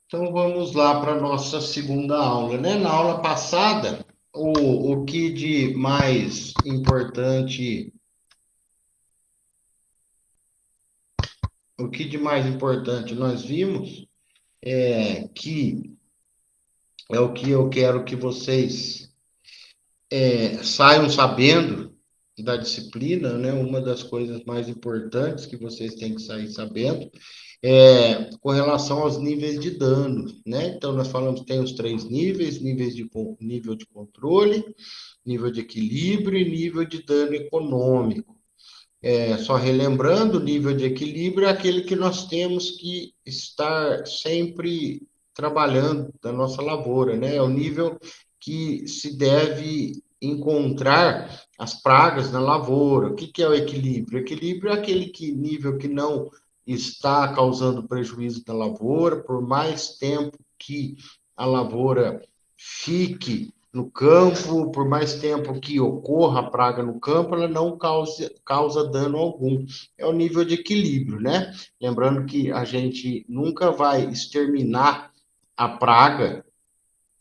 Então vamos lá para a nossa segunda aula, né? Na aula passada, o que de mais importante, o que de mais importante nós vimos é que é o que eu quero que vocês saiam sabendo da disciplina, né? Uma das coisas mais importantes que vocês têm que sair sabendo com relação aos níveis de dano, né? Então nós falamos que tem os três níveis, nível de controle, nível de equilíbrio e nível de dano econômico. Só relembrando, o nível de equilíbrio é aquele que nós temos que estar sempre trabalhando da nossa lavoura, né? É o nível que se deve encontrar as pragas na lavoura. O que que é o equilíbrio? O equilíbrio é aquele nível que não está causando prejuízo na lavoura, por mais tempo que a lavoura fique no campo, por mais tempo que ocorra a praga no campo, ela não causa dano algum. É o nível de equilíbrio, né? Lembrando que a gente nunca vai exterminar a praga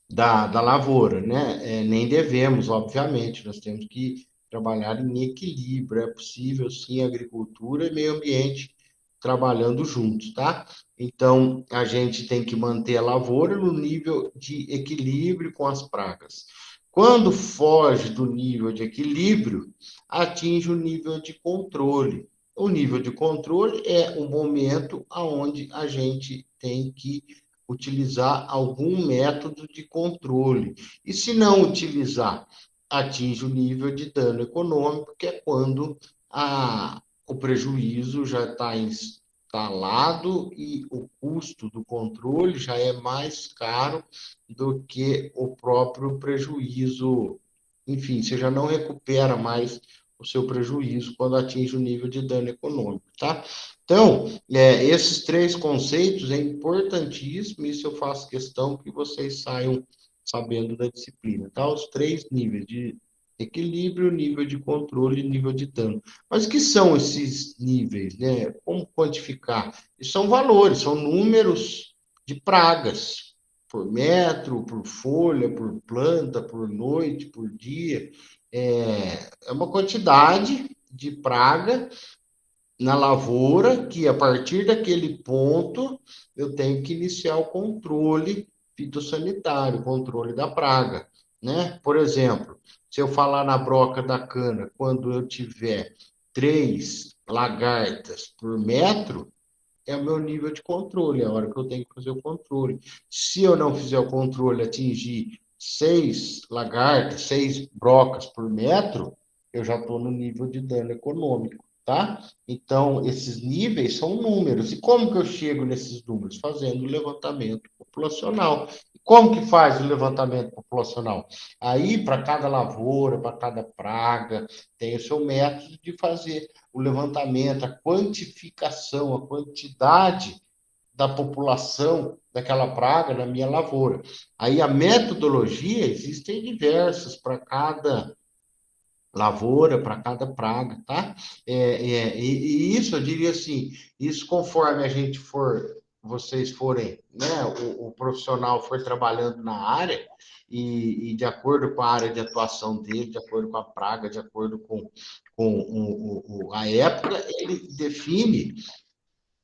da lavoura, né? Nem devemos, obviamente, nós temos que trabalhar em equilíbrio. É possível, sim, agricultura e meio ambiente trabalhando juntos, tá? Então, a gente tem que manter a lavoura no nível de equilíbrio com as pragas. Quando foge do nível de equilíbrio, atinge o nível de controle. O nível de controle é o momento onde a gente tem que utilizar algum método de controle. E se não utilizar, atinge o nível de dano econômico, que é quando o prejuízo já está instalado e o custo do controle já é mais caro do que o próprio prejuízo. Enfim, você já não recupera mais o seu prejuízo quando atinge o nível de dano econômico, tá? Então, esses três conceitos é importantíssimo, isso eu faço questão que vocês saiam sabendo da disciplina, tá? Os três níveis de equilíbrio, nível de controle e nível de dano. Mas o que são esses níveis, né? Como quantificar? São valores, são números de pragas, por metro, por folha, por planta, por noite, por dia. É uma quantidade de praga na lavoura, que a partir daquele ponto eu tenho que iniciar o controle fitossanitário, controle da praga, né? Por exemplo, se eu falar na broca da cana, quando eu tiver 3 lagartas por metro, é o meu nível de controle, é a hora que eu tenho que fazer o controle. Se eu não fizer o controle, atingir 6 lagartas, 6 brocas por metro, eu já estou no nível de dano econômico, tá? Então, esses níveis são números. E como que eu chego nesses números? Fazendo o levantamento populacional. E como que faz o levantamento populacional? Aí, para cada lavoura, para cada praga, tem o seu método de fazer o levantamento, a quantificação, a quantidade da população daquela praga na minha lavoura. Aí a metodologia, existem diversas para cada lavoura, para cada praga, tá? E isso, eu diria assim, isso conforme a gente for, vocês forem, né, o profissional for trabalhando na área, e de acordo com a área de atuação dele, de acordo com a praga, de acordo com a época, ele define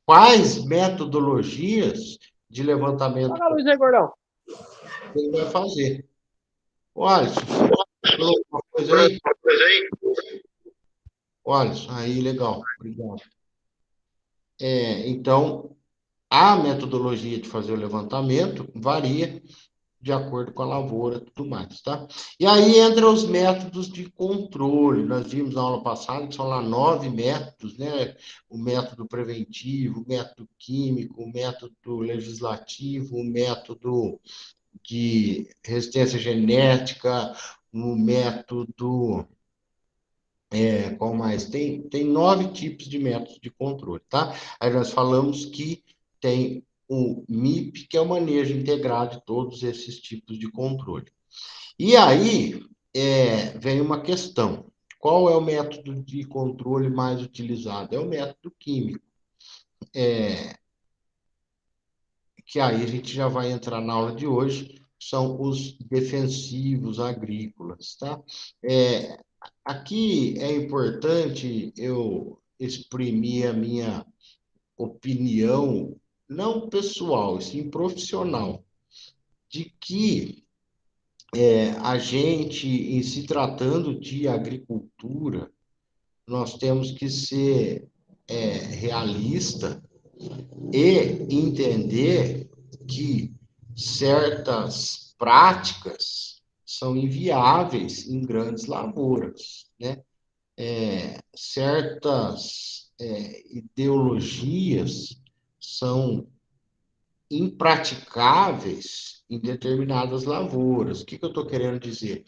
quais metodologias de levantamento Fala, Luiz aí, gordão. ele vai fazer. Olha, você falou alguma coisa aí? Olha, aí, legal, obrigado. Então, a metodologia de fazer o levantamento varia de acordo com a lavoura e tudo mais, tá? E aí entra os métodos de controle. Nós vimos na aula passada que são lá 9 métodos, né? O método preventivo, o método químico, o método legislativo, o método de resistência genética, o método. Qual mais? Tem 9 tipos de métodos de controle, tá? Aí nós falamos que tem o MIP, que é o manejo integrado de todos esses tipos de controle. E aí vem uma questão: qual é o método de controle mais utilizado? É o método químico. que aí a gente já vai entrar na aula de hoje, são os defensivos agrícolas, tá? Aqui é importante eu exprimir a minha opinião, não pessoal, e sim profissional, de que a gente, em se tratando de agricultura, nós temos que ser realista e entender que certas práticas são inviáveis em grandes lavouras, né? Certas ideologias são impraticáveis em determinadas lavouras. O que eu estou querendo dizer?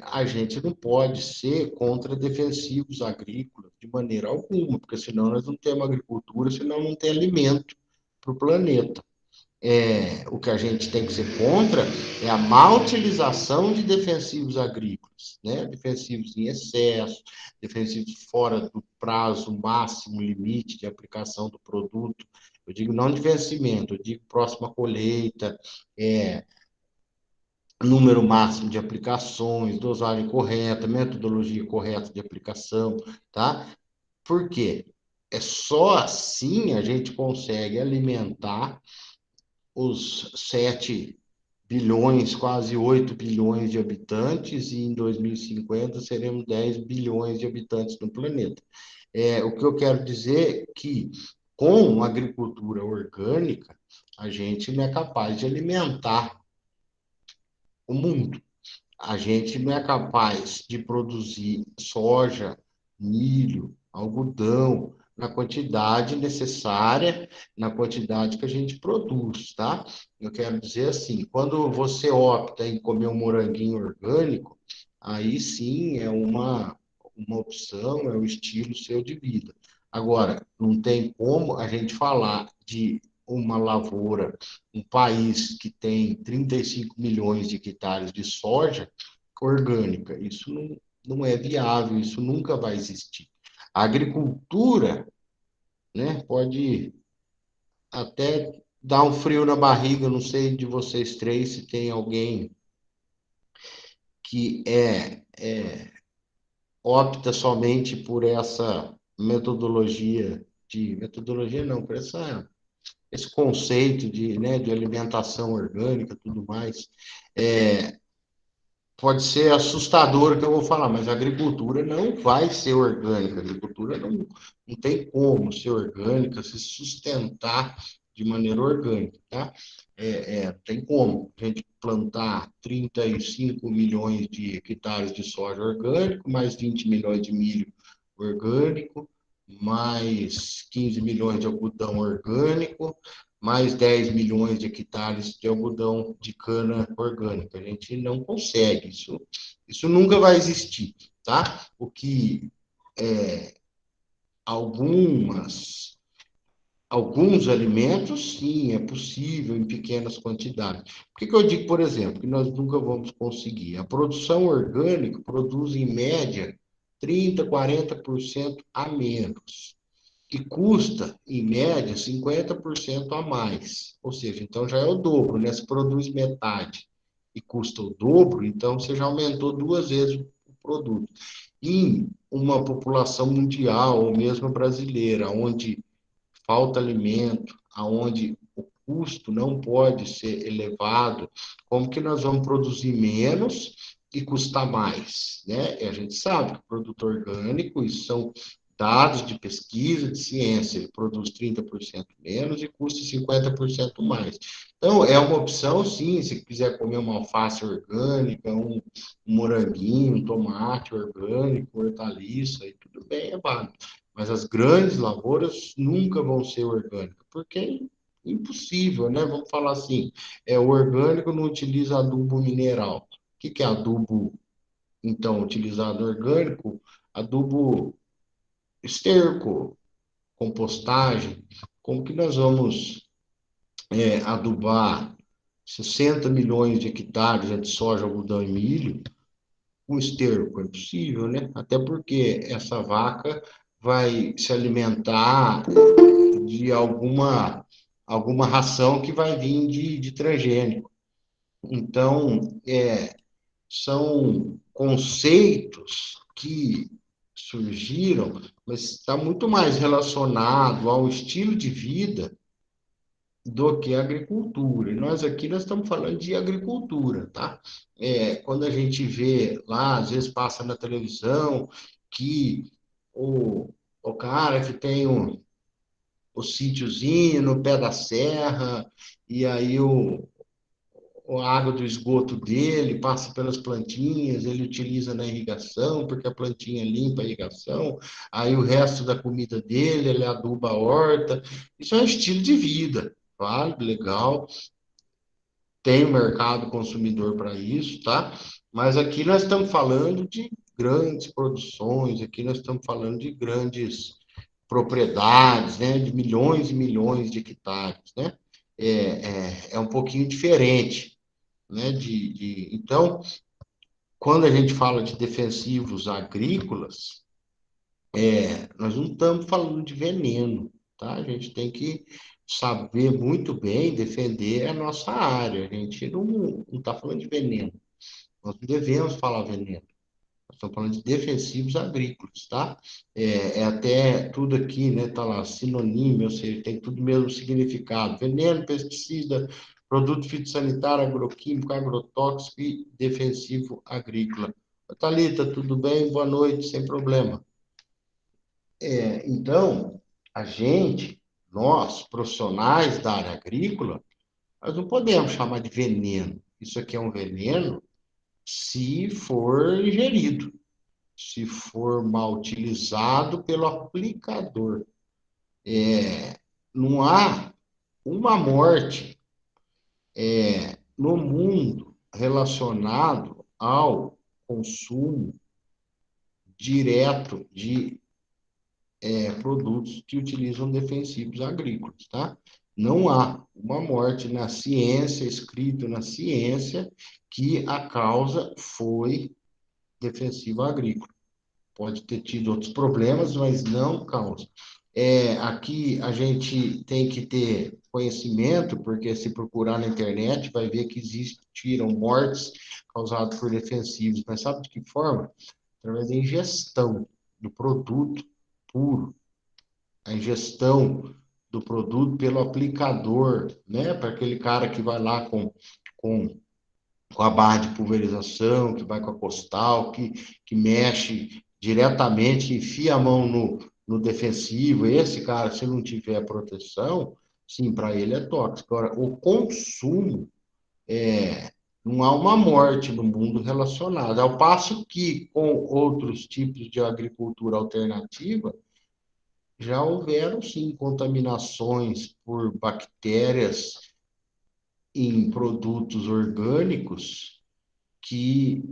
A gente não pode ser contra defensivos agrícolas de maneira alguma, porque senão nós não temos agricultura, senão não tem alimento para o planeta. O que a gente tem que ser contra é a má utilização de defensivos agrícolas, né? Defensivos em excesso, defensivos fora do prazo máximo limite de aplicação do produto. Eu digo não de vencimento, eu digo próxima colheita, número máximo de aplicações, dosagem correta, metodologia correta de aplicação, tá? Por quê? É só assim a gente consegue alimentar os 7 bilhões, quase 8 bilhões de habitantes, e em 2050 seremos 10 bilhões de habitantes no planeta. O que eu quero dizer é que, com agricultura orgânica, a gente não é capaz de alimentar o mundo. A gente não é capaz de produzir soja, milho, algodão, na quantidade necessária, na quantidade que a gente produz, tá? Eu quero dizer assim, quando você opta em comer um moranguinho orgânico, aí sim é uma opção, é um estilo seu de vida. Agora, não tem como a gente falar de uma lavoura, um país que tem 35 milhões de hectares de soja orgânica. Isso não é viável, isso nunca vai existir. A agricultura, né, pode até dar um frio na barriga, não sei de vocês três se tem alguém que opta somente por essa metodologia não, por esse conceito de alimentação orgânica, tudo mais. Pode ser assustador o que eu vou falar, mas a agricultura não vai ser orgânica. A agricultura não tem como ser orgânica, se sustentar de maneira orgânica, tá? Tem como a gente plantar 35 milhões de hectares de soja orgânico, mais 20 milhões de milho orgânico, mais 15 milhões de algodão orgânico, mais 10 milhões de hectares de algodão de cana orgânica. A gente não consegue, isso nunca vai existir, tá? O que alguns alimentos, sim, é possível em pequenas quantidades. Por que eu digo, por exemplo, que nós nunca vamos conseguir? A produção orgânica produz, em média, 30, 40% a menos que custa, em média, 50% a mais. Ou seja, então já é o dobro, né? Se produz metade e custa o dobro, então você já aumentou 2 vezes o produto. Em uma população mundial, ou mesmo brasileira, onde falta alimento, aonde o custo não pode ser elevado, como que nós vamos produzir menos e custar mais, né? E a gente sabe que o produto orgânico, isso são dados de pesquisa, de ciência, ele produz 30% menos e custa 50% mais. Então, é uma opção, sim, se quiser comer uma alface orgânica, um moranguinho, um tomate orgânico, hortaliça, aí tudo bem, é válido. Mas as grandes lavouras nunca vão ser orgânicas, porque é impossível, né? Vamos falar assim, o orgânico não utiliza adubo mineral. O que é adubo, então, utilizado orgânico? Adubo esterco, compostagem. Como que nós vamos adubar 60 milhões de hectares de soja, algodão e milho com esterco? É impossível, né? Até porque essa vaca vai se alimentar de alguma alguma ração que vai vir de transgênico. Então, são conceitos que surgiram, mas está muito mais relacionado ao estilo de vida do que a agricultura. E nós estamos falando de agricultura, tá? Quando a gente vê lá, às vezes passa na televisão, que o cara que tem o sítiozinho no pé da serra, e aí a água do esgoto dele passa pelas plantinhas, ele utiliza na irrigação, porque a plantinha limpa a irrigação, aí o resto da comida dele, ele aduba a horta. Isso é um estilo de vida, válido, legal, tem o mercado consumidor para isso, tá? Mas aqui nós estamos falando de grandes produções, aqui nós estamos falando de grandes propriedades, né, de milhões e milhões de hectares, né? É um pouquinho diferente, né? Então, quando a gente fala de defensivos agrícolas, nós não estamos falando de veneno, tá? A gente tem que saber muito bem defender a nossa área. A gente não está falando de veneno. Nós não devemos falar veneno. Nós estamos falando de defensivos agrícolas, tá? Até tudo aqui, né? Tá lá, sinônimo, ou seja, tem tudo o mesmo significado. Veneno, pesticida, produto fitossanitário, agroquímico, agrotóxico e defensivo agrícola. Thalita, tudo bem? Boa noite, sem problema. Então, nós, profissionais da área agrícola, nós não podemos chamar de veneno. Isso aqui é um veneno se for ingerido, se for mal utilizado pelo aplicador. Não há uma morte no mundo relacionado ao consumo direto de produtos que utilizam defensivos agrícolas, tá? Não há uma morte na ciência, escrito na ciência, que a causa foi defensivo agrícola. Pode ter tido outros problemas, mas não causa. Aqui a gente tem que ter conhecimento, porque se procurar na internet vai ver que existiram mortes causadas por defensivos, mas sabe de que forma? Através da ingestão do produto puro, a ingestão do produto pelo aplicador, né? Para aquele cara que vai lá com, com a barra de pulverização, que vai com a postal, que mexe diretamente, enfia a mão no defensivo. Esse cara, se não tiver proteção, sim, para ele é tóxico. Agora, o consumo, não há uma morte no mundo relacionada. Ao passo que, com outros tipos de agricultura alternativa, já houveram, sim, contaminações por bactérias em produtos orgânicos que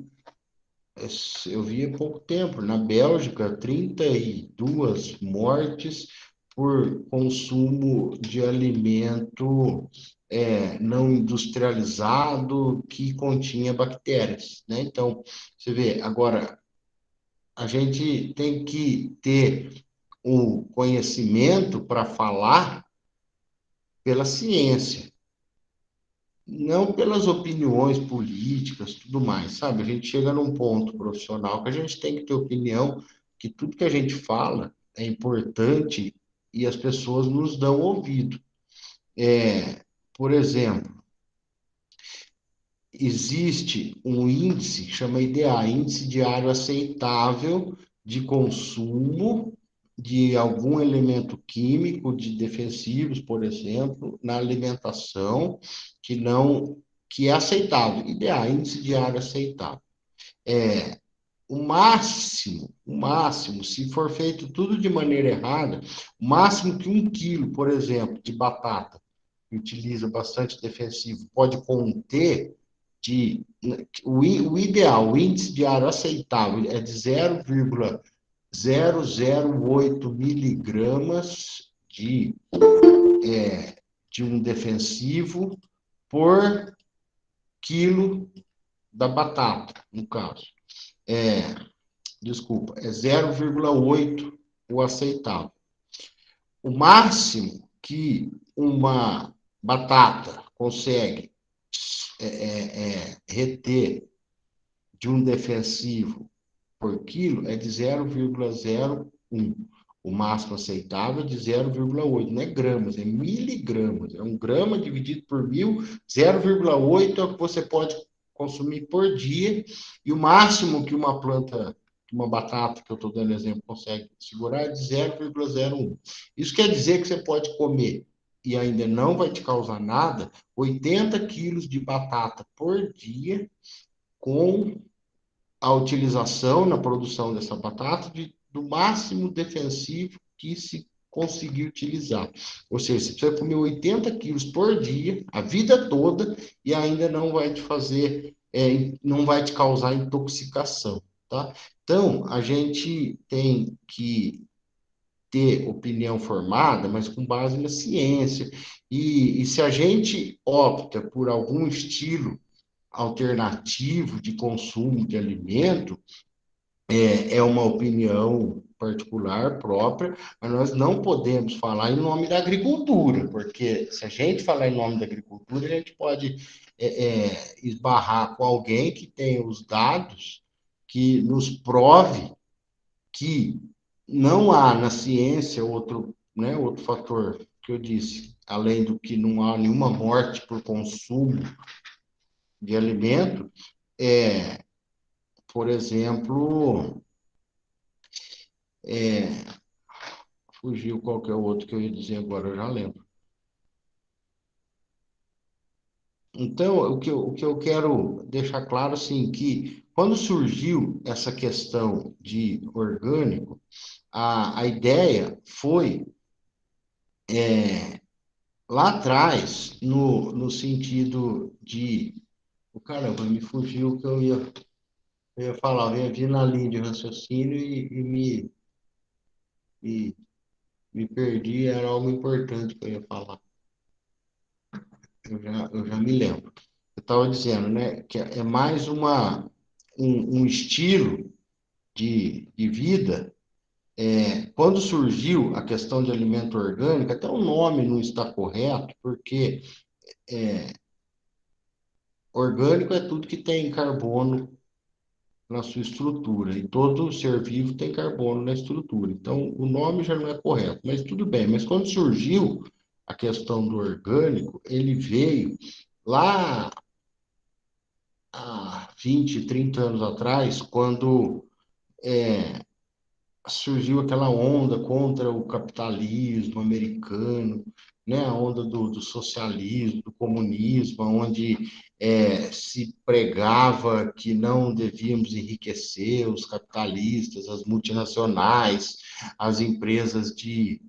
eu vi há pouco tempo. Na Bélgica, 32 mortes por consumo de alimento não industrializado que continha bactérias, né? Então, você vê, agora, a gente tem que ter o conhecimento para falar pela ciência, não pelas opiniões políticas, tudo mais, sabe? A gente chega num ponto profissional que a gente tem que ter opinião, que tudo que a gente fala é importante e as pessoas nos dão ouvido. Por exemplo, existe um índice que chama IDA, Índice Diário Aceitável de Consumo de algum elemento químico de defensivos, por exemplo, na alimentação, que é aceitável. IDA, Índice Diário Aceitável. O máximo, se for feito tudo de maneira errada, o máximo que 1 quilo, por exemplo, de batata, que utiliza bastante defensivo, pode conter o ideal, o índice diário aceitável é de 0,008 miligramas de um defensivo por quilo da batata, no caso. Desculpa, é 0,8 o aceitável. O máximo que uma batata consegue reter de um defensivo por quilo é de 0,01. O máximo aceitável é de 0,8. Não é gramas, é miligramas. É 1 grama dividido por 1.000, 0,8 é o que você pode consumir por dia. E o máximo que uma planta, uma batata, que eu estou dando exemplo, consegue segurar é de 0,01. Isso quer dizer que você pode comer e ainda não vai te causar nada, 80 quilos de batata por dia com a utilização na produção dessa batata do máximo defensivo que se conseguir utilizar. Ou seja, você precisa comer 80 quilos por dia, a vida toda, e ainda não vai te fazer, não vai te causar intoxicação, tá? Então, a gente tem que ter opinião formada, mas com base na ciência. E se a gente opta por algum estilo alternativo de consumo de alimento, é uma opinião particular própria, mas nós não podemos falar em nome da agricultura, porque se a gente falar em nome da agricultura, a gente pode esbarrar com alguém que tem os dados que nos prove que não há na ciência outro fator que eu disse, além do que não há nenhuma morte por consumo de alimento, por exemplo, fugiu qual que é o outro que eu ia dizer agora, eu já lembro. Então, o que eu quero deixar claro, assim, que quando surgiu essa questão de orgânico, a ideia foi, lá atrás, no sentido de... Oh, caramba, me fugiu o que eu ia falar, eu ia vir na linha de raciocínio e me perdi, era algo importante que eu ia falar. Eu já me lembro. Eu estava dizendo, né, que é mais um estilo de vida. Quando surgiu a questão de alimento orgânico, até o nome não está correto, porque orgânico é tudo que tem carbono na sua estrutura, e todo ser vivo tem carbono na estrutura. Então, o nome já não é correto, mas tudo bem. Mas quando surgiu a questão do orgânico, ele veio lá há 20, 30 anos atrás, quando surgiu aquela onda contra o capitalismo americano, né? A onda do socialismo, do comunismo, onde se pregava que não devíamos enriquecer os capitalistas, as multinacionais, as empresas de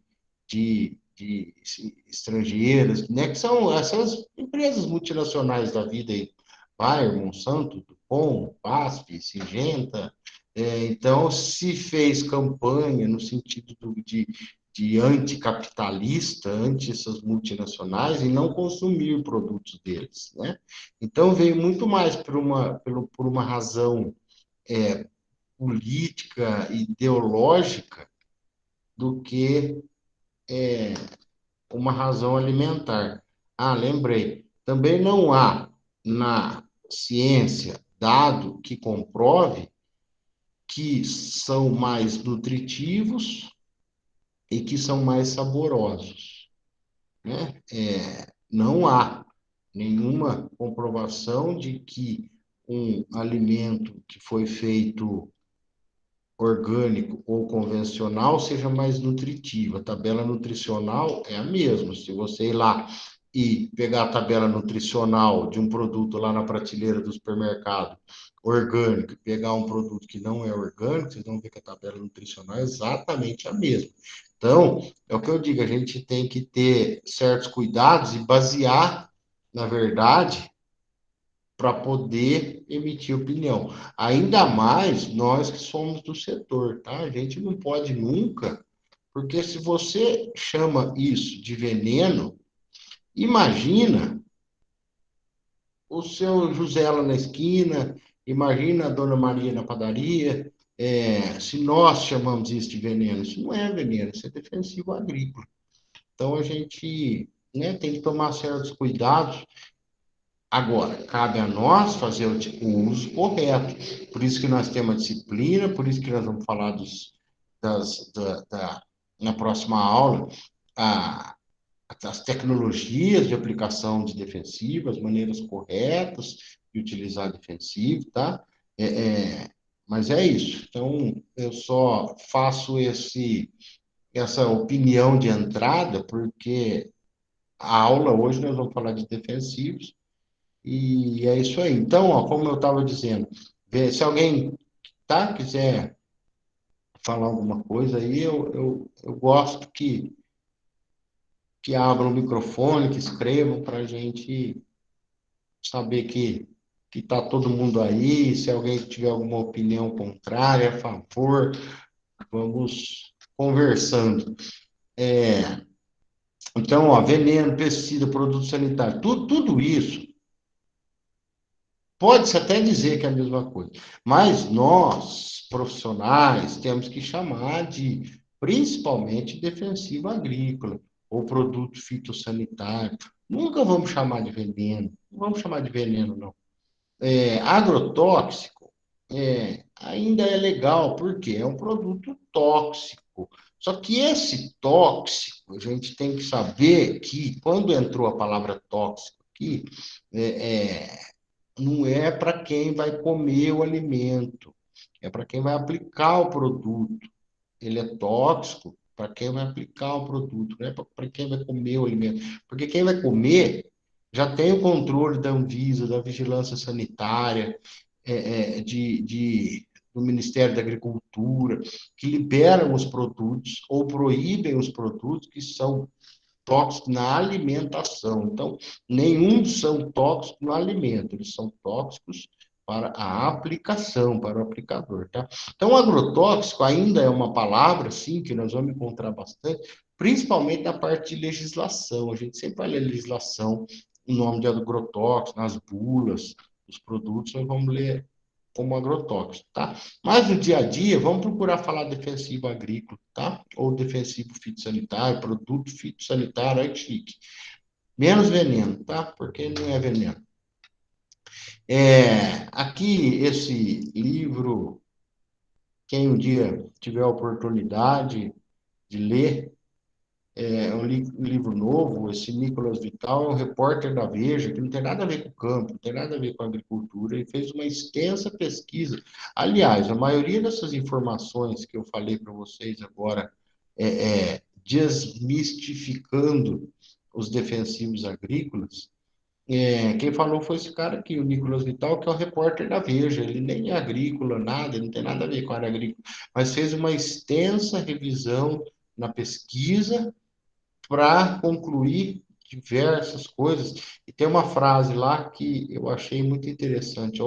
estrangeiras, né? Que são essas empresas multinacionais da vida aí, Bayer, Monsanto, DuPont, BASF, Syngenta. Então, se fez campanha no sentido de anticapitalista, anti essas multinacionais, e não consumir produtos deles, né? Então, veio muito mais por uma razão política, ideológica, do que uma razão alimentar. Ah, lembrei. Também não há na ciência dado que comprove que são mais nutritivos e que são mais saborosos, né? Não há nenhuma comprovação de que um alimento que foi feito orgânico ou convencional seja mais nutritiva. A tabela nutricional é a mesma. Se você ir lá e pegar a tabela nutricional de um produto lá na prateleira do supermercado orgânico, e pegar um produto que não é orgânico, vocês vão ver que a tabela nutricional é exatamente a mesma. Então, é o que eu digo, a gente tem que ter certos cuidados e basear, na verdade, para poder emitir opinião. Ainda mais nós que somos do setor, tá? A gente não pode nunca, porque se você chama isso de veneno, imagina o seu José lá na esquina, imagina a Dona Maria na padaria. Se nós chamamos isso de veneno, isso não é veneno, isso é defensivo agrícola. Então a gente né? Tem que tomar certos cuidados. Agora, cabe a nós fazer o uso correto. Por isso que nós temos a disciplina, por isso que nós vamos falar na próxima aula, a, as tecnologias de aplicação de defensivo, as maneiras corretas de utilizar defensivo, tá? É, mas é isso. Então, eu só faço essa opinião de entrada, porque a aula hoje nós vamos falar de defensivos, e é isso aí. Então, ó, como eu estava dizendo, se alguém quiser falar alguma coisa aí, eu gosto que abram o microfone, que escrevam para a gente saber que está todo mundo aí. Se alguém tiver alguma opinião contrária, a favor, vamos conversando. Então, ó, veneno, pesticida, produto sanitário, tudo isso pode-se até dizer que é a mesma coisa, mas nós, profissionais, temos que chamar de, principalmente, defensivo agrícola ou produto fitossanitário. Nunca vamos chamar de veneno, não vamos chamar de veneno, não. Agrotóxico ainda é legal, porque é um produto tóxico. Só que esse tóxico, a gente tem que saber que, quando entrou a palavra tóxico aqui, é, é, não é para quem vai comer o alimento, é para quem vai aplicar o produto. Ele é tóxico para quem vai aplicar o produto, não é para quem vai comer o alimento. Porque quem vai comer já tem o controle da Anvisa, da Vigilância Sanitária, do Ministério da Agricultura, que liberam os produtos ou proíbem os produtos que são tóxicos na alimentação. Então, nenhum são tóxicos no alimento, eles são tóxicos para a aplicação, para o aplicador, tá? Então, agrotóxico ainda é uma palavra, sim, que nós vamos encontrar bastante, principalmente na parte de legislação. A gente sempre vai ler legislação, o nome de agrotóxico, nas bulas, os produtos, nós vamos ler como agrotóxico, tá? Mas no dia a dia, vamos procurar falar defensivo agrícola, tá? Ou defensivo fitossanitário, produto fitossanitário, é chique. Menos veneno, tá? Porque não é veneno. Aqui, esse livro, quem um dia tiver a oportunidade de ler, é um livro novo. Esse Nicolas Vital é um repórter da Veja, que não tem nada a ver com o campo, não tem nada a ver com a agricultura. Ele fez uma extensa pesquisa. Aliás, a maioria dessas informações que eu falei para vocês agora, desmistificando os defensivos agrícolas, quem falou foi esse cara aqui, o Nicolas Vital, que é o repórter da Veja. Ele nem é agrícola, nada, ele não tem nada a ver com a área agrícola, mas fez uma extensa revisão na pesquisa para concluir diversas coisas. E tem uma frase lá que eu achei muito interessante: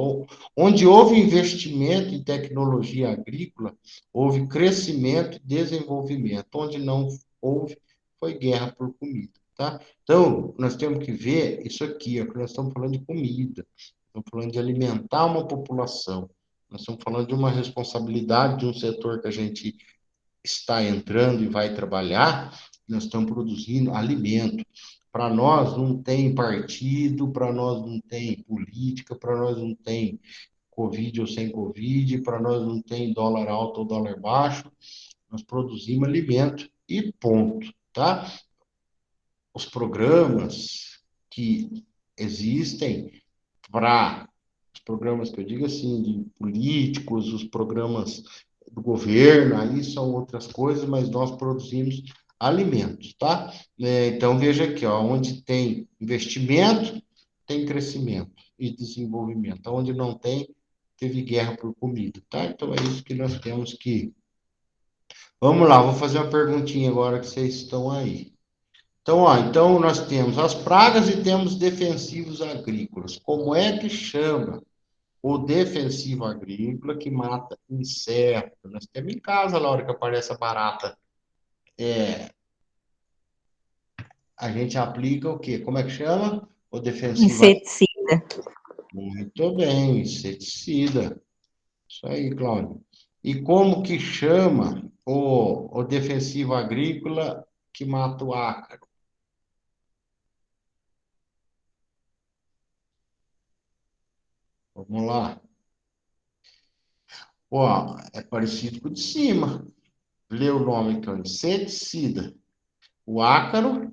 onde houve investimento em tecnologia agrícola, houve crescimento e desenvolvimento. Onde não houve, foi guerra por comida. Tá? Então, nós temos que ver isso aqui, ó, que nós estamos falando de comida, estamos falando de alimentar uma população, nós estamos falando de uma responsabilidade de um setor que a gente está entrando e vai trabalhar. Nós estamos produzindo alimento. Para nós não tem partido, para nós não tem política, para nós não tem Covid ou sem Covid, para nós não tem dólar alto ou dólar baixo. Nós produzimos alimento e ponto, tá? Os programas que existem para os programas que eu digo assim, de políticos, os programas do governo, aí são outras coisas, mas nós produzimos alimentos, tá? Então, veja aqui, ó, onde tem investimento, tem crescimento e desenvolvimento. Onde não tem, teve guerra por comida, tá? Então, é isso que nós temos que... Vamos lá, vou fazer uma perguntinha agora que vocês estão aí. Então, ó, então nós temos as pragas e temos defensivos agrícolas. Como é que chama o defensivo agrícola que mata inseto? Nós temos em casa, na hora que aparece a barata, a gente aplica o quê? Como é que chama? O defensivo agrícola. Inseticida. Muito bem, inseticida. Isso aí, Cláudio. E como que chama o defensivo agrícola que mata o ácaro? Vamos lá. Ó, é parecido com o de cima. Lê o nome, então, inseticida. O ácaro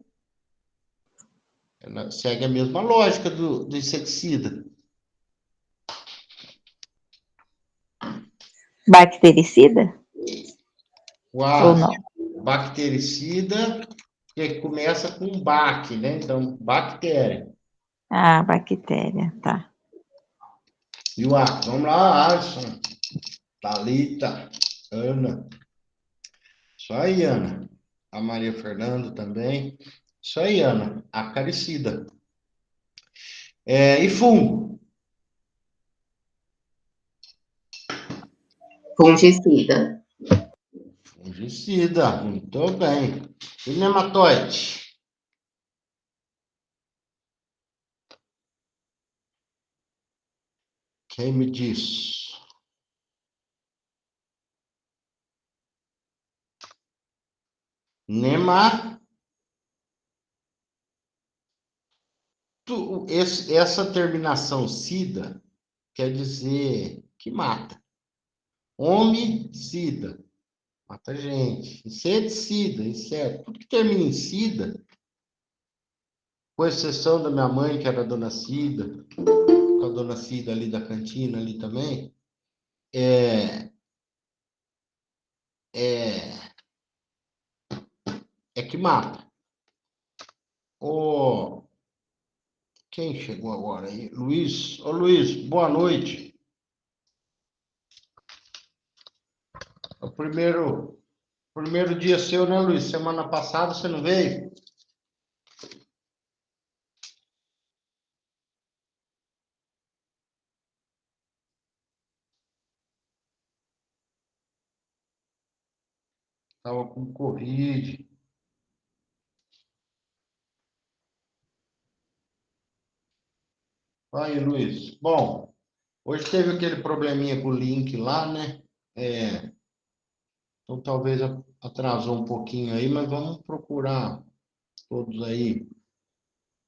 segue a mesma lógica do inseticida. Bactericida? O Ou não? bactericida, que começa com bac, né? Então, bactéria. Ah, bactéria, tá. E o ácaro, vamos lá, Alisson, Thalita, Ana. Isso aí, Ana. A Maria Fernanda também. Isso aí, Ana. Acaricida. E fungo? Fungicida. Fungicida. Muito bem. E nematóide? Quem me diz? Essa terminação cida quer dizer que mata. Homicida, mata gente. Inseticida, inseto. Tudo que termina em cida, com exceção da minha mãe, que era a dona Cida, com a dona Cida ali da cantina ali também, é, é que mata. Ô, quem chegou agora aí? Luiz. Ô, Luiz, boa noite. O primeiro dia seu, né, Luiz? Semana passada você não veio? Tava com Covid. Aí, Luiz. Bom, hoje teve aquele probleminha com o link lá, né? Então talvez atrasou um pouquinho aí, mas vamos procurar todos aí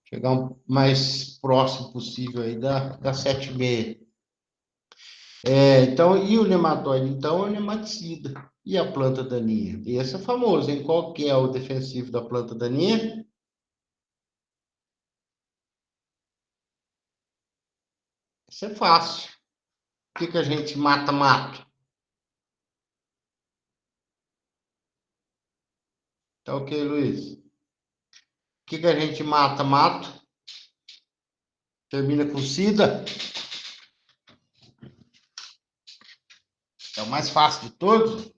chegar o mais próximo possível aí das 7h30. Então, e o nematóide, então, é o nematicida. E a planta daninha? Esse é famoso, hein? Qual que é o defensivo da planta daninha? Isso é fácil. O que a gente mata, mato? Tá ok, Luiz? O que a gente mata, mato? Termina com sida? É o mais fácil de todos?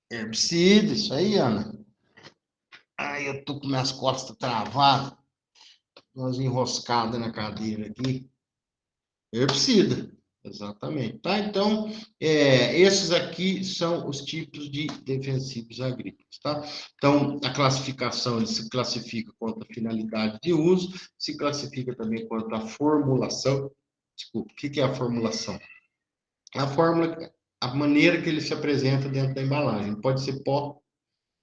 Herbicida, isso aí, Ana. Ai, eu tô com minhas costas travadas, umas enroscadas na cadeira aqui. Herbicida, exatamente. Tá? Então, esses aqui são os tipos de defensivos agrícolas. Tá? Então, a classificação ele se classifica quanto à finalidade de uso, se classifica também quanto à formulação. Desculpa, o que é a formulação? A fórmula, a maneira que ele se apresenta dentro da embalagem. Pode ser pó.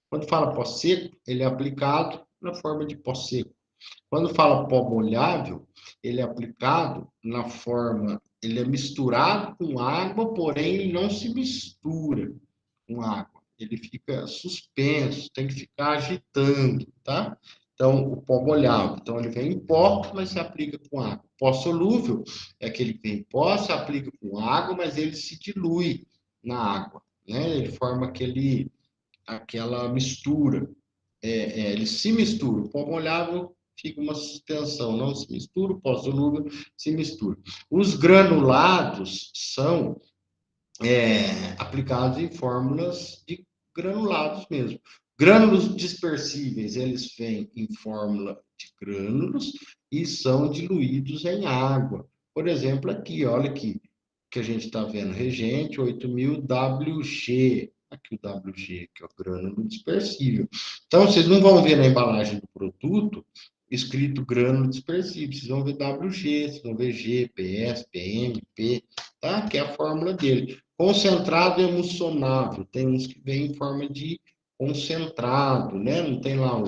Quando fala pó seco, ele é aplicado na forma de pó seco. Quando fala pó molhável, ele é aplicado na forma, ele é misturado com água, porém ele não se mistura com água. Ele fica suspenso, tem que ficar agitando, tá? Então, o pó molhável, então ele vem em pó, mas se aplica com água. Pó solúvel é aquele que vem em pó, se aplica com água, mas ele se dilui na água, né? Ele forma aquela mistura. Eles se misturam. O pó molhável fica uma suspensão, não se mistura, o pó solúvel se mistura. Os granulados são aplicados em fórmulas de granulados mesmo. Grânulos dispersíveis, eles vêm em fórmula de grânulos e são diluídos em água. Por exemplo, aqui, olha aqui, que a gente está vendo, regente 8000 WG. Aqui o WG, que é o grânulo dispersível. Então, vocês não vão ver na embalagem do produto escrito grânulo dispersível, vocês vão ver WG, vocês vão ver G, PS, PM, P, tá? Que é a fórmula dele. Concentrado e emulsionável, tem uns que vêm em forma de concentrado, né? Não tem lá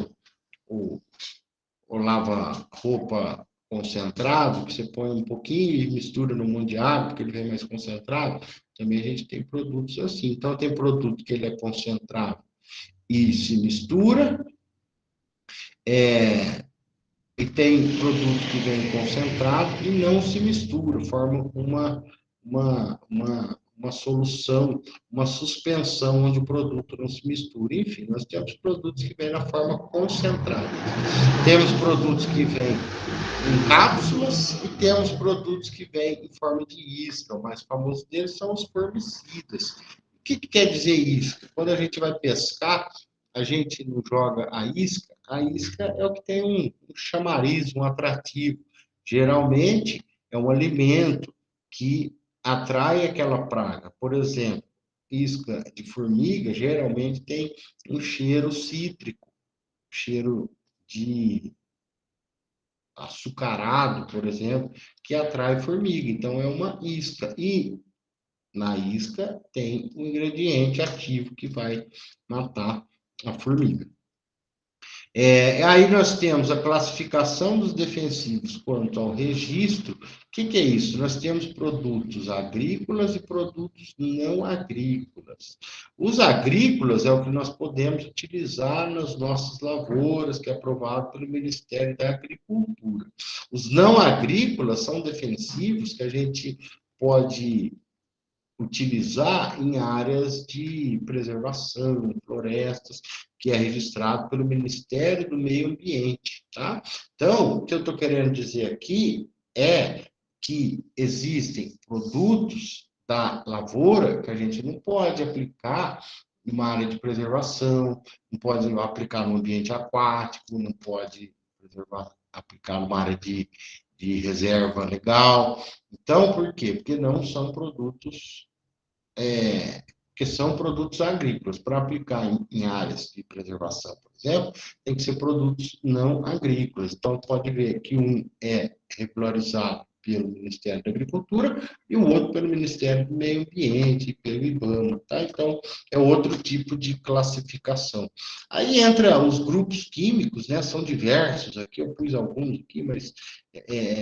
o lava-roupa concentrado, que você põe um pouquinho e mistura no monte de água, porque ele vem mais concentrado, também a gente tem produtos assim. Então, tem produto que ele é concentrado e se mistura, e tem produto que vem concentrado e não se mistura, forma uma solução, uma suspensão onde o produto não se mistura. Enfim, nós temos produtos que vêm na forma concentrada. Temos produtos que vêm em cápsulas e temos produtos que vêm em forma de isca. O mais famoso deles são os formicidas. O que quer dizer isso? Quando a gente vai pescar, a gente não joga a isca é o que tem um chamariz, um atrativo. Geralmente é um alimento que atrai aquela praga. Por exemplo, isca de formiga geralmente tem um cheiro cítrico, cheiro de açucarado, por exemplo, que atrai formiga. Então, é uma isca. E na isca tem um ingrediente ativo que vai matar a formiga. Aí nós temos a classificação dos defensivos quanto ao registro. O que é isso? Nós temos produtos agrícolas e produtos não agrícolas. Os agrícolas é o que nós podemos utilizar nas nossas lavouras, que é aprovado pelo Ministério da Agricultura. Os não agrícolas são defensivos que a gente pode utilizar em áreas de preservação, florestas, que é registrado pelo Ministério do Meio Ambiente, tá? Então, o que eu estou querendo dizer aqui é que existem produtos da lavoura que a gente não pode aplicar em uma área de preservação, não pode aplicar no ambiente aquático, não pode aplicar numa área de reserva legal. Então, por quê? Porque não são produtos que são produtos agrícolas. Para aplicar em áreas de preservação, por exemplo, tem que ser produtos não agrícolas. Então, pode ver que um é regularizado pelo Ministério da Agricultura e o outro pelo Ministério do Meio Ambiente, pelo IBAMA, tá? Então, é outro tipo de classificação. Aí entra os grupos químicos, né? São diversos, aqui eu pus alguns aqui, mas,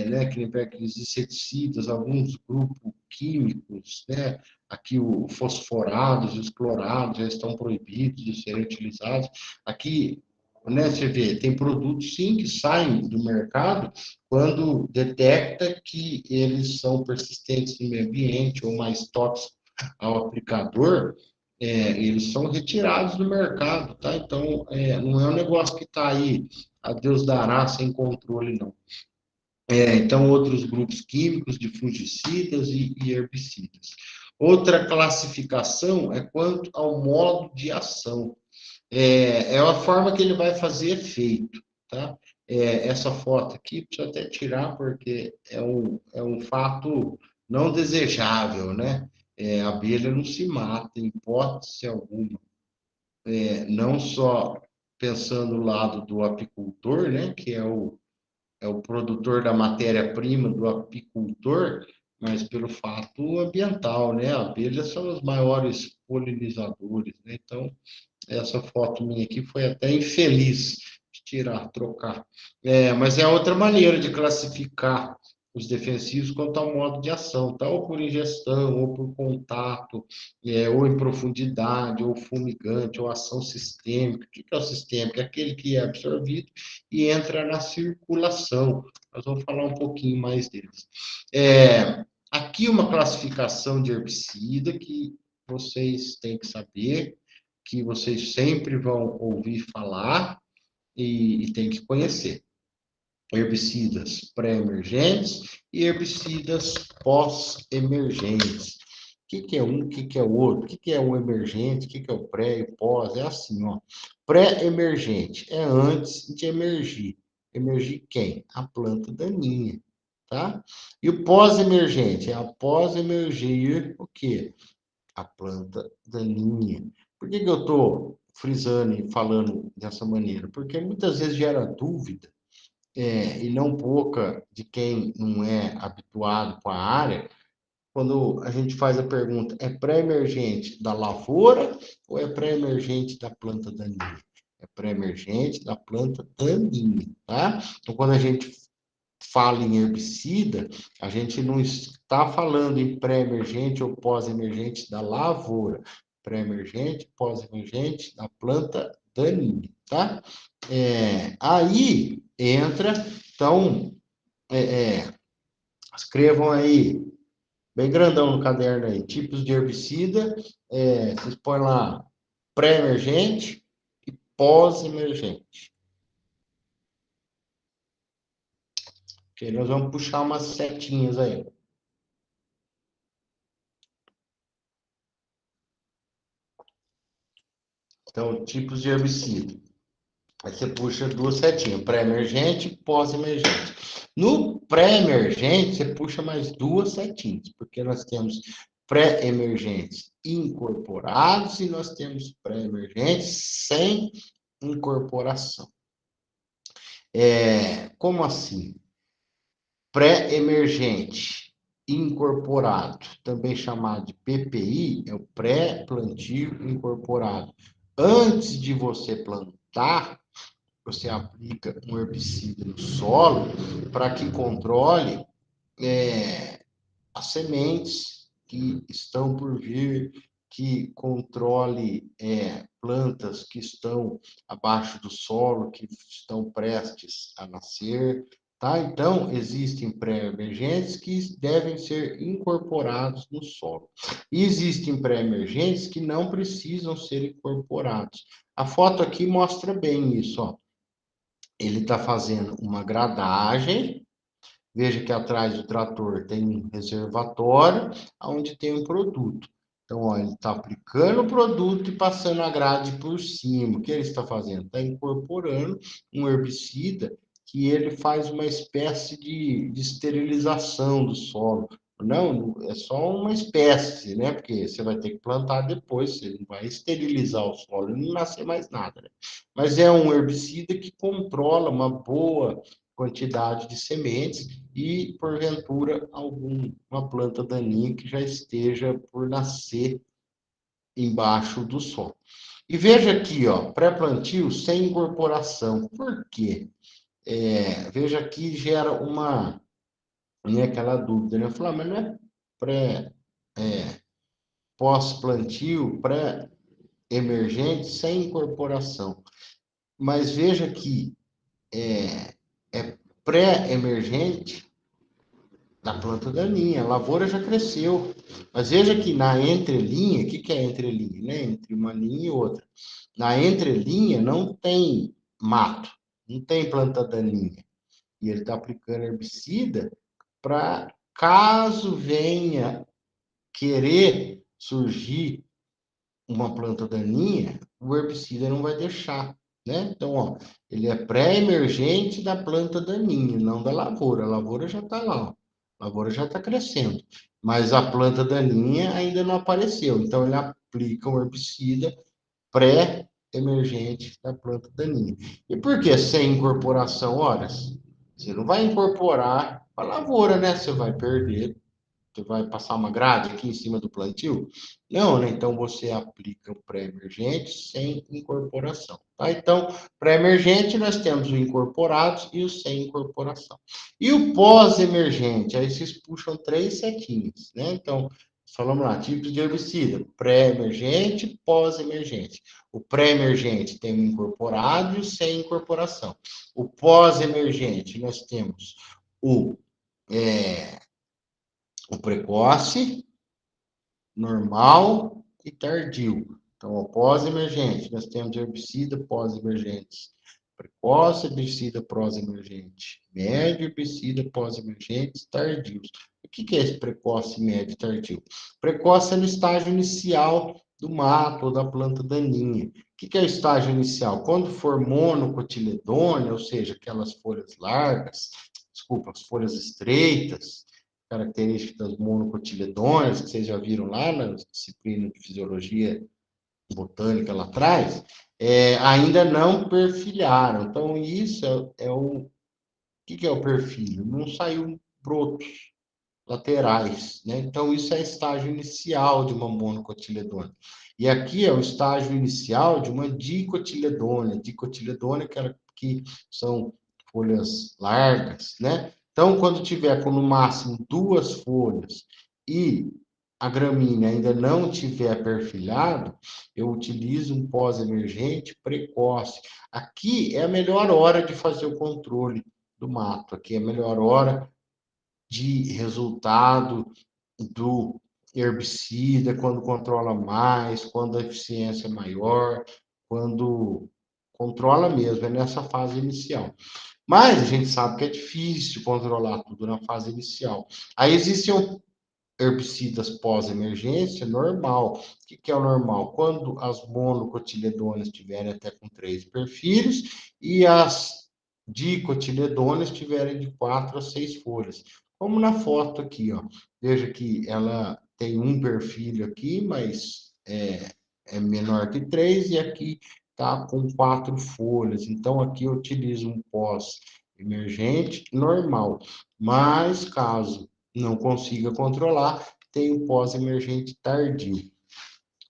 né, que nem aqueles inseticidas, alguns grupos químicos, né? Aqui os fosforados e os clorados já estão proibidos de serem utilizados. Aqui, né, você vê, tem produtos sim que saem do mercado quando detecta que eles são persistentes no meio ambiente ou mais tóxicos ao aplicador, eles são retirados do mercado, tá? Então, não é um negócio que está aí, a Deus dará, sem controle, não. Então, outros grupos químicos de fungicidas e herbicidas. Outra classificação é quanto ao modo de ação. É a forma que ele vai fazer efeito, tá? Essa foto aqui, precisa até tirar, porque é um fato não desejável, né? A abelha não se mata, em hipótese alguma. Não só pensando no lado do apicultor, né? Que é o produtor da matéria-prima do apicultor, mas pelo fato ambiental, né? Abelhas são os maiores polinizadores, né? Então, essa foto minha aqui foi até infeliz de tirar, trocar. Mas é outra maneira de classificar os defensivos quanto ao modo de ação, tá? Ou por ingestão, ou por contato, ou em profundidade, ou fumigante, ou ação sistêmica. O que é o sistêmico? É aquele que é absorvido e entra na circulação. Nós vamos falar um pouquinho mais deles. Aqui uma classificação de herbicida que vocês têm que saber, que vocês sempre vão ouvir falar e tem que conhecer. Herbicidas pré-emergentes e herbicidas pós-emergentes. O que é um, o que é o outro? O que é o emergente, o que é o pré e o pós? É assim, ó. Pré-emergente é antes de emergir. Emergir quem? A planta daninha, tá? E o pós-emergente é após emergir o quê? A planta daninha. Por que eu estou frisando e falando dessa maneira? Porque muitas vezes gera dúvida, e não pouca de quem não é habituado com a área, quando a gente faz a pergunta, é pré-emergente da lavoura ou é pré-emergente da planta daninha? É pré-emergente da planta daninha, tá? Então, quando a gente fala em herbicida, a gente não está falando em pré-emergente ou pós-emergente da lavoura. Pré-emergente, pós-emergente da planta daninha, tá? Aí entra, então, escrevam aí, bem grandão no caderno aí, tipos de herbicida, vocês põem lá pré-emergente e pós-emergente. Que nós vamos puxar umas setinhas aí. Então, tipos de herbicida. Aí você puxa duas setinhas, pré-emergente e pós-emergente. No pré-emergente, você puxa mais duas setinhas, porque nós temos pré-emergentes incorporados e nós temos pré-emergentes sem incorporação. Como assim? Pré-emergente incorporado, também chamado de PPI, é o pré-plantio incorporado. Antes de você plantar, você aplica um herbicida no solo para que controle as sementes que estão por vir, que controle plantas que estão abaixo do solo, que estão prestes a nascer, tá? Então, existem pré-emergentes que devem ser incorporados no solo. E existem pré-emergentes que não precisam ser incorporados. A foto aqui mostra bem isso, ó. Ele está fazendo uma gradagem. Veja que atrás do trator tem um reservatório, onde tem um produto. Então, ó, ele está aplicando o produto e passando a grade por cima. O que ele está fazendo? Está incorporando um herbicida que ele faz uma espécie de esterilização do solo. Não, é só uma espécie, né? Porque você vai ter que plantar depois, você não vai esterilizar o solo e não nascer mais nada, né? Mas é um herbicida que controla uma boa quantidade de sementes e, porventura, alguma planta daninha que já esteja por nascer embaixo do solo. E veja aqui, ó, pré-plantio sem incorporação. Por quê? Veja aqui, gera uma, né, aquela dúvida, né? Falar, mas não é pré, pós-plantio, pré-emergente sem incorporação. Mas veja que é pré-emergente da planta daninha. A lavoura já cresceu. Mas veja que na entrelinha, o que é entrelinha? Né? Entre uma linha e outra. Na entrelinha não tem mato, não tem planta daninha. E ele está aplicando herbicida para, caso venha querer surgir uma planta daninha, o herbicida não vai deixar. Né? Então, ó, ele é pré-emergente da planta daninha, não da lavoura. A lavoura já está lá, ó. A lavoura já está crescendo, mas a planta daninha ainda não apareceu. Então, ele aplica um herbicida pré-emergente da planta daninha. E por que sem incorporação? Horas? Você não vai incorporar a lavoura, né? Você vai perder. Você vai passar uma grade aqui em cima do plantio? Não, né? Então você aplica o pré-emergente sem incorporação. Tá? Então, pré-emergente nós temos o incorporados e o sem incorporação. E o pós-emergente? Aí vocês puxam três setinhas, né? Então, falamos lá, tipos de herbicida: pré-emergente, pós-emergente. O pré-emergente tem o incorporado e o sem incorporação. O pós-emergente, nós temos o precoce, normal e tardio. Então, pós-emergente, nós temos herbicida pós-emergente precoce, herbicida pós-emergente médio, herbicida pós-emergente tardios. O que é esse precoce, médio e tardio? Precoce é no estágio inicial do mato ou da planta daninha. O que é o estágio inicial? Quando for monocotiledônea, ou seja, aquelas folhas largas, desculpa, as folhas estreitas, características monocotiledôneas, que vocês já viram lá na disciplina de fisiologia botânica lá atrás, ainda não perfilharam. Então, isso é o... O que é o perfilho? Não saiu brotos laterais, né? Então, isso é estágio inicial de uma monocotiledônea. E aqui é o estágio inicial de uma dicotiledônea. Dicotiledônea, que são folhas largas, né? Então, quando tiver com no máximo 2 folhas e a gramínea ainda não tiver perfilhado, eu utilizo um pós-emergente precoce. Aqui é a melhor hora de fazer o controle do mato, aqui é a melhor hora de resultado do herbicida, quando controla mais, quando a eficiência é maior, quando controla mesmo, é nessa fase inicial. Mas a gente sabe que é difícil controlar tudo na fase inicial. Aí existem herbicidas pós-emergência, normal. O que é o normal? Quando as monocotiledonas estiverem até com 3 perfilhos e as dicotiledonas estiverem de 4 a 6 folhas. Como na foto aqui, ó. Veja que ela tem um perfil aqui, mas é menor que 3, e aqui está com 4 folhas. Então, aqui eu utilizo um pós-emergente normal. Mas, caso não consiga controlar, tem o pós-emergente tardio.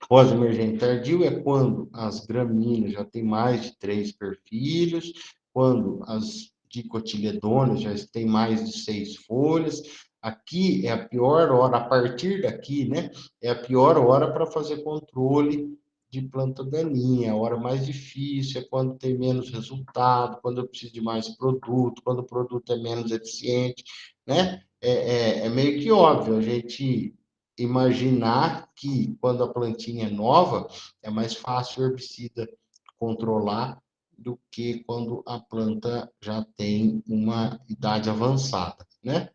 Pós-emergente tardio é quando as gramíneas já têm mais de 3 perfilhos, quando as dicotiledonas já têm mais de 6 folhas. Aqui é a pior hora, a partir daqui, né? É a pior hora para fazer controle de planta daninha. A hora mais difícil é quando tem menos resultado, quando eu preciso de mais produto, quando o produto é menos eficiente, né? É meio que óbvio a gente imaginar que quando a plantinha é nova, é mais fácil o herbicida controlar do que quando a planta já tem uma idade avançada, né?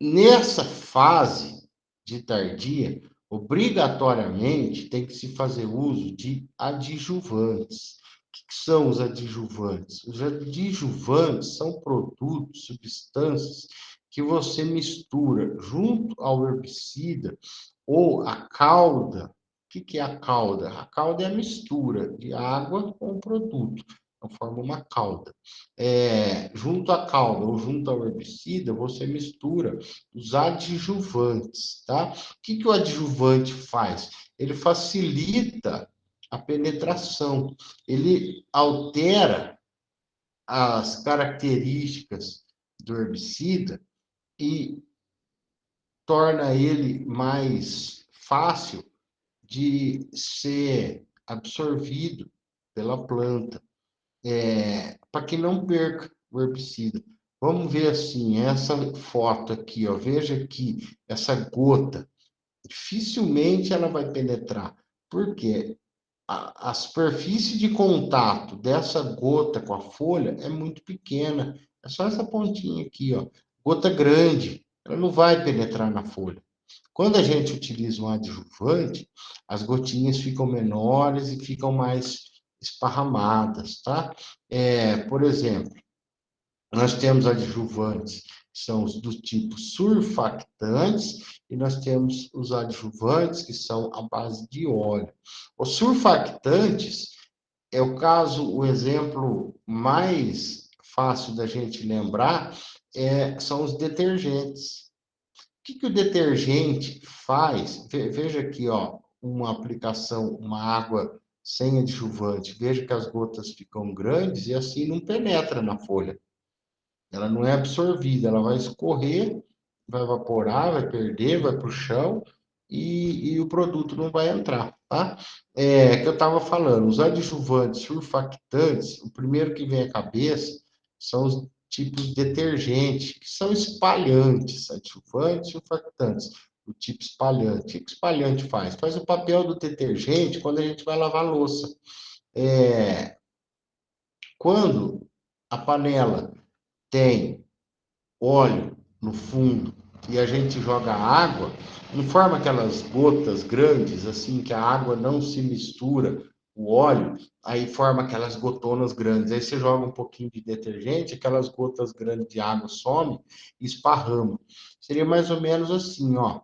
Nessa fase de tardia, obrigatoriamente tem que se fazer uso de adjuvantes. O que são os adjuvantes? Os adjuvantes são produtos, substâncias que você mistura junto ao herbicida ou a cauda. O que é a cauda? A cauda é a mistura de água com o produto, então forma uma cauda. Junto à cauda ou junto ao herbicida, você mistura os adjuvantes, tá? O que o adjuvante faz? Ele facilita a penetração, ele altera as características do herbicida e torna ele mais fácil de ser absorvido pela planta, para que não perca o herbicida. Vamos ver assim, essa foto aqui, ó, veja aqui, essa gota, dificilmente ela vai penetrar, porque a superfície de contato dessa gota com a folha é muito pequena, é só essa pontinha aqui, ó, gota grande, ela não vai penetrar na folha. Quando a gente utiliza um adjuvante, as gotinhas ficam menores e ficam mais esparramadas, tá? Por exemplo, nós temos adjuvantes, que são os do tipo surfactantes, e nós temos os adjuvantes, que são à base de óleo. Os surfactantes é o caso, o exemplo mais fácil da gente lembrar são os detergentes. O que o detergente faz? Veja aqui, ó, uma aplicação, uma água sem adjuvante. Veja que as gotas ficam grandes e assim não penetra na folha. Ela não é absorvida, ela vai escorrer, vai evaporar, vai perder, vai para o chão e o produto não vai entrar, tá? Que eu estava falando, os adjuvantes, surfactantes, o primeiro que vem à cabeça são os tipos detergente, que são espalhantes, adjuvantes, surfactantes, o tipo espalhante. O que o espalhante faz? Faz o papel do detergente quando a gente vai lavar louça. Quando a panela tem óleo no fundo e a gente joga água, não forma aquelas gotas grandes, assim, que a água não se mistura, o óleo, aí forma aquelas gotonas grandes. Aí você joga um pouquinho de detergente, aquelas gotas grandes de água somem e esparrama. Seria mais ou menos assim, ó.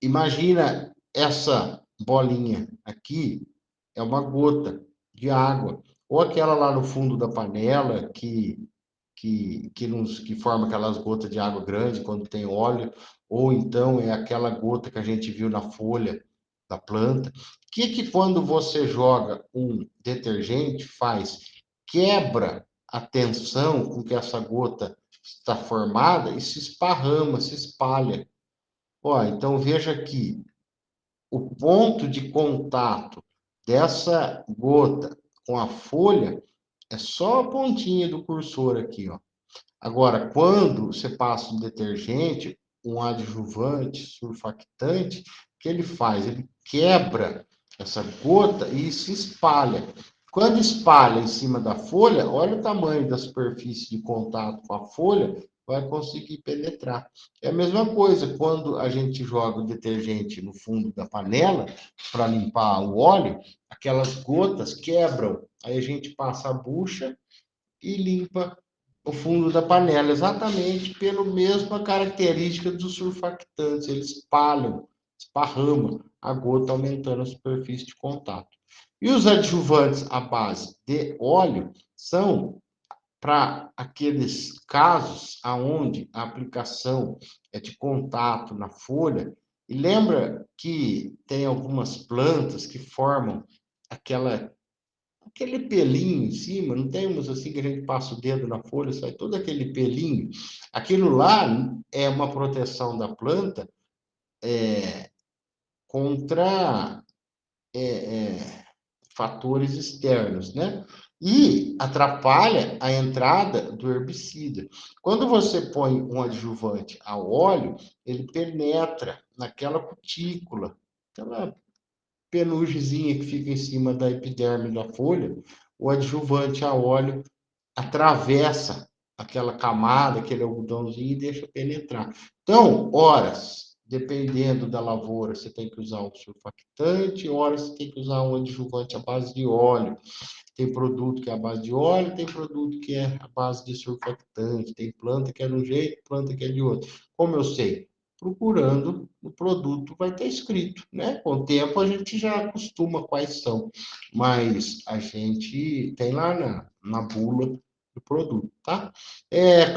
Imagina essa bolinha aqui, é uma gota de água. Ou aquela lá no fundo da panela que forma aquelas gotas de água grande quando tem óleo, ou então é aquela gota que a gente viu na folha da planta. Que quando você joga um detergente faz? Quebra a tensão com que essa gota está formada e se esparrama, se espalha. Ó, então veja aqui, o ponto de contato dessa gota com a folha é só a pontinha do cursor aqui, ó. Agora, quando você passa um detergente, um adjuvante, surfactante, o que ele faz? Ele quebra essa gota e se espalha. Quando espalha em cima da folha, olha o tamanho da superfície de contato com a folha, vai conseguir penetrar. É a mesma coisa quando a gente joga o detergente no fundo da panela para limpar o óleo, aquelas gotas quebram. Aí a gente passa a bucha e limpa o fundo da panela, exatamente pela mesma característica dos surfactantes. Eles espalham, esparramam a gota, aumentando a superfície de contato. E os adjuvantes à base de óleo são para aqueles casos aonde a aplicação é de contato na folha. E lembra que tem algumas plantas que formam aquele pelinho em cima, não temos assim que a gente passa o dedo na folha, sai todo aquele pelinho. Aquilo lá é uma proteção da planta contra fatores externos, né? E atrapalha a entrada do herbicida. Quando você põe um adjuvante a óleo, ele penetra naquela cutícula, aquela penugemzinha que fica em cima da epiderme da folha, o adjuvante a óleo atravessa aquela camada, aquele algodãozinho e deixa penetrar. Então, horas, dependendo da lavoura, você tem que usar um surfactante, horas você tem que usar um adjuvante à base de óleo. Tem produto que é à base de óleo, tem produto que é à base de surfactante, tem planta que é de um jeito, planta que é de outro. Como eu sei? Procurando o produto vai ter escrito, né? Com o tempo a gente já acostuma quais são, mas a gente tem lá na bula do produto, tá?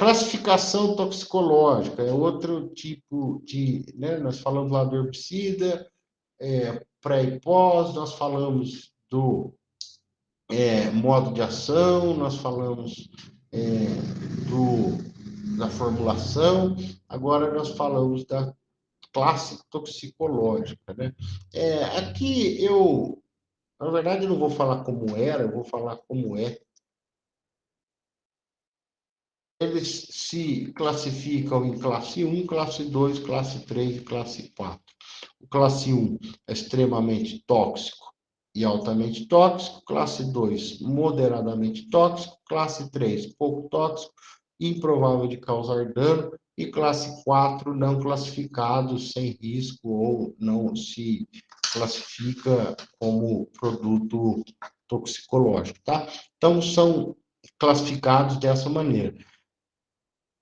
Classificação toxicológica é outro tipo de, né? Nós falamos lá do herbicida, pré e pós, nós falamos do modo de ação, nós falamos da formulação, agora nós falamos da classe toxicológica, né? Aqui na verdade, eu não vou falar como era, eu vou falar como é. Eles se classificam em classe 1, classe 2, classe 3 e classe 4. O classe 1 é extremamente tóxico e altamente tóxico, classe 2, moderadamente tóxico, classe 3, pouco tóxico, improvável de causar dano, e classe 4, não classificado, sem risco ou não se classifica como produto toxicológico, tá? Então, são classificados dessa maneira.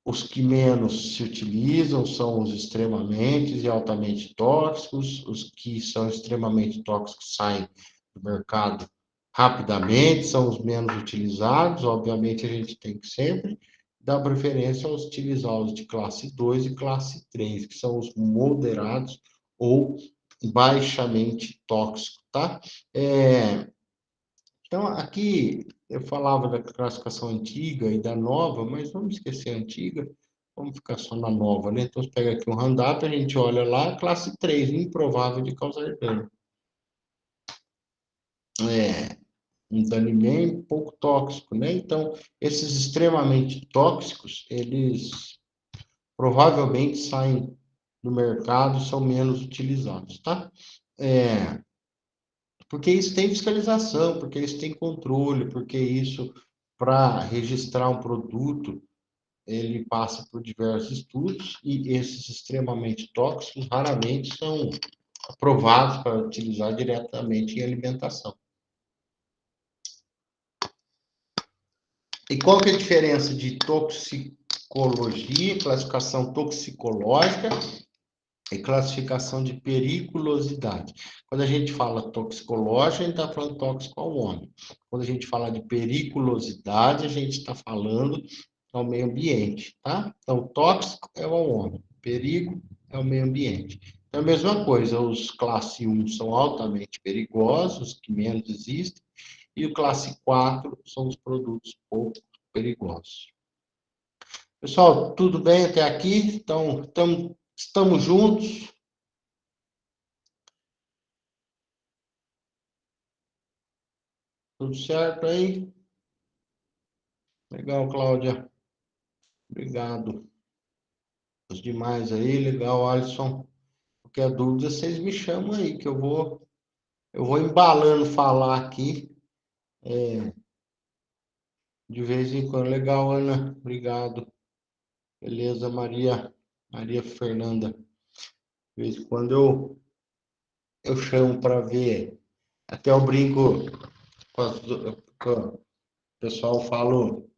Os que menos se utilizam são os extremamente e altamente tóxicos, os que são extremamente tóxicos saem do mercado rapidamente, são os menos utilizados. Obviamente, a gente tem que sempre dar preferência aos utilizar os de classe 2 e classe 3, que são os moderados ou baixamente tóxicos, tá? Então, aqui eu falava da classificação antiga e da nova, mas vamos esquecer a antiga, vamos ficar só na nova, né? Então, você pega aqui um Roundup, a gente olha lá, classe 3, improvável de causar dano. Um dano pouco tóxico, né? Então, esses extremamente tóxicos, eles provavelmente saem do mercado e são menos utilizados, tá? Porque isso tem fiscalização, porque isso tem controle, porque isso, para registrar um produto, ele passa por diversos estudos e esses extremamente tóxicos raramente são aprovados para utilizar diretamente em alimentação. E qual que é a diferença de toxicologia, classificação toxicológica e classificação de periculosidade? Quando a gente fala toxicológica, a gente está falando tóxico ao homem. Quando a gente fala de periculosidade, a gente está falando ao meio ambiente, tá? Então, tóxico é ao homem, perigo é ao meio ambiente. É a mesma coisa, os classe 1 são altamente perigosos, que menos existem, e o classe 4 são os produtos pouco perigosos. Pessoal, tudo bem até aqui? Então, estamos juntos. Tudo certo aí? Legal, Cláudia. Obrigado. Os demais aí, legal, Alisson. Qualquer dúvida, vocês me chamam aí, que eu vou embalando falar aqui de vez em quando. Legal, Ana. Obrigado. Beleza, Maria Fernanda. De vez em quando eu chamo para ver. Até eu brinco com o pessoal, falo,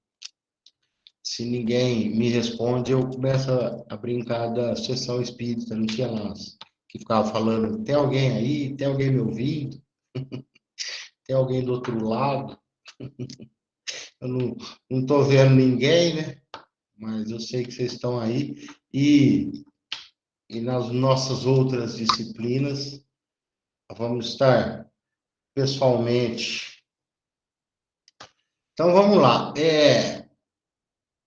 se ninguém me responde, eu começo a brincar da sessão espírita, não tinha lá, que ficava falando, tem alguém aí? Tem alguém me ouvindo? Tem alguém do outro lado? Eu não estou vendo ninguém, né? Mas eu sei que vocês estão aí. E nas nossas outras disciplinas, vamos estar pessoalmente. Então, vamos lá.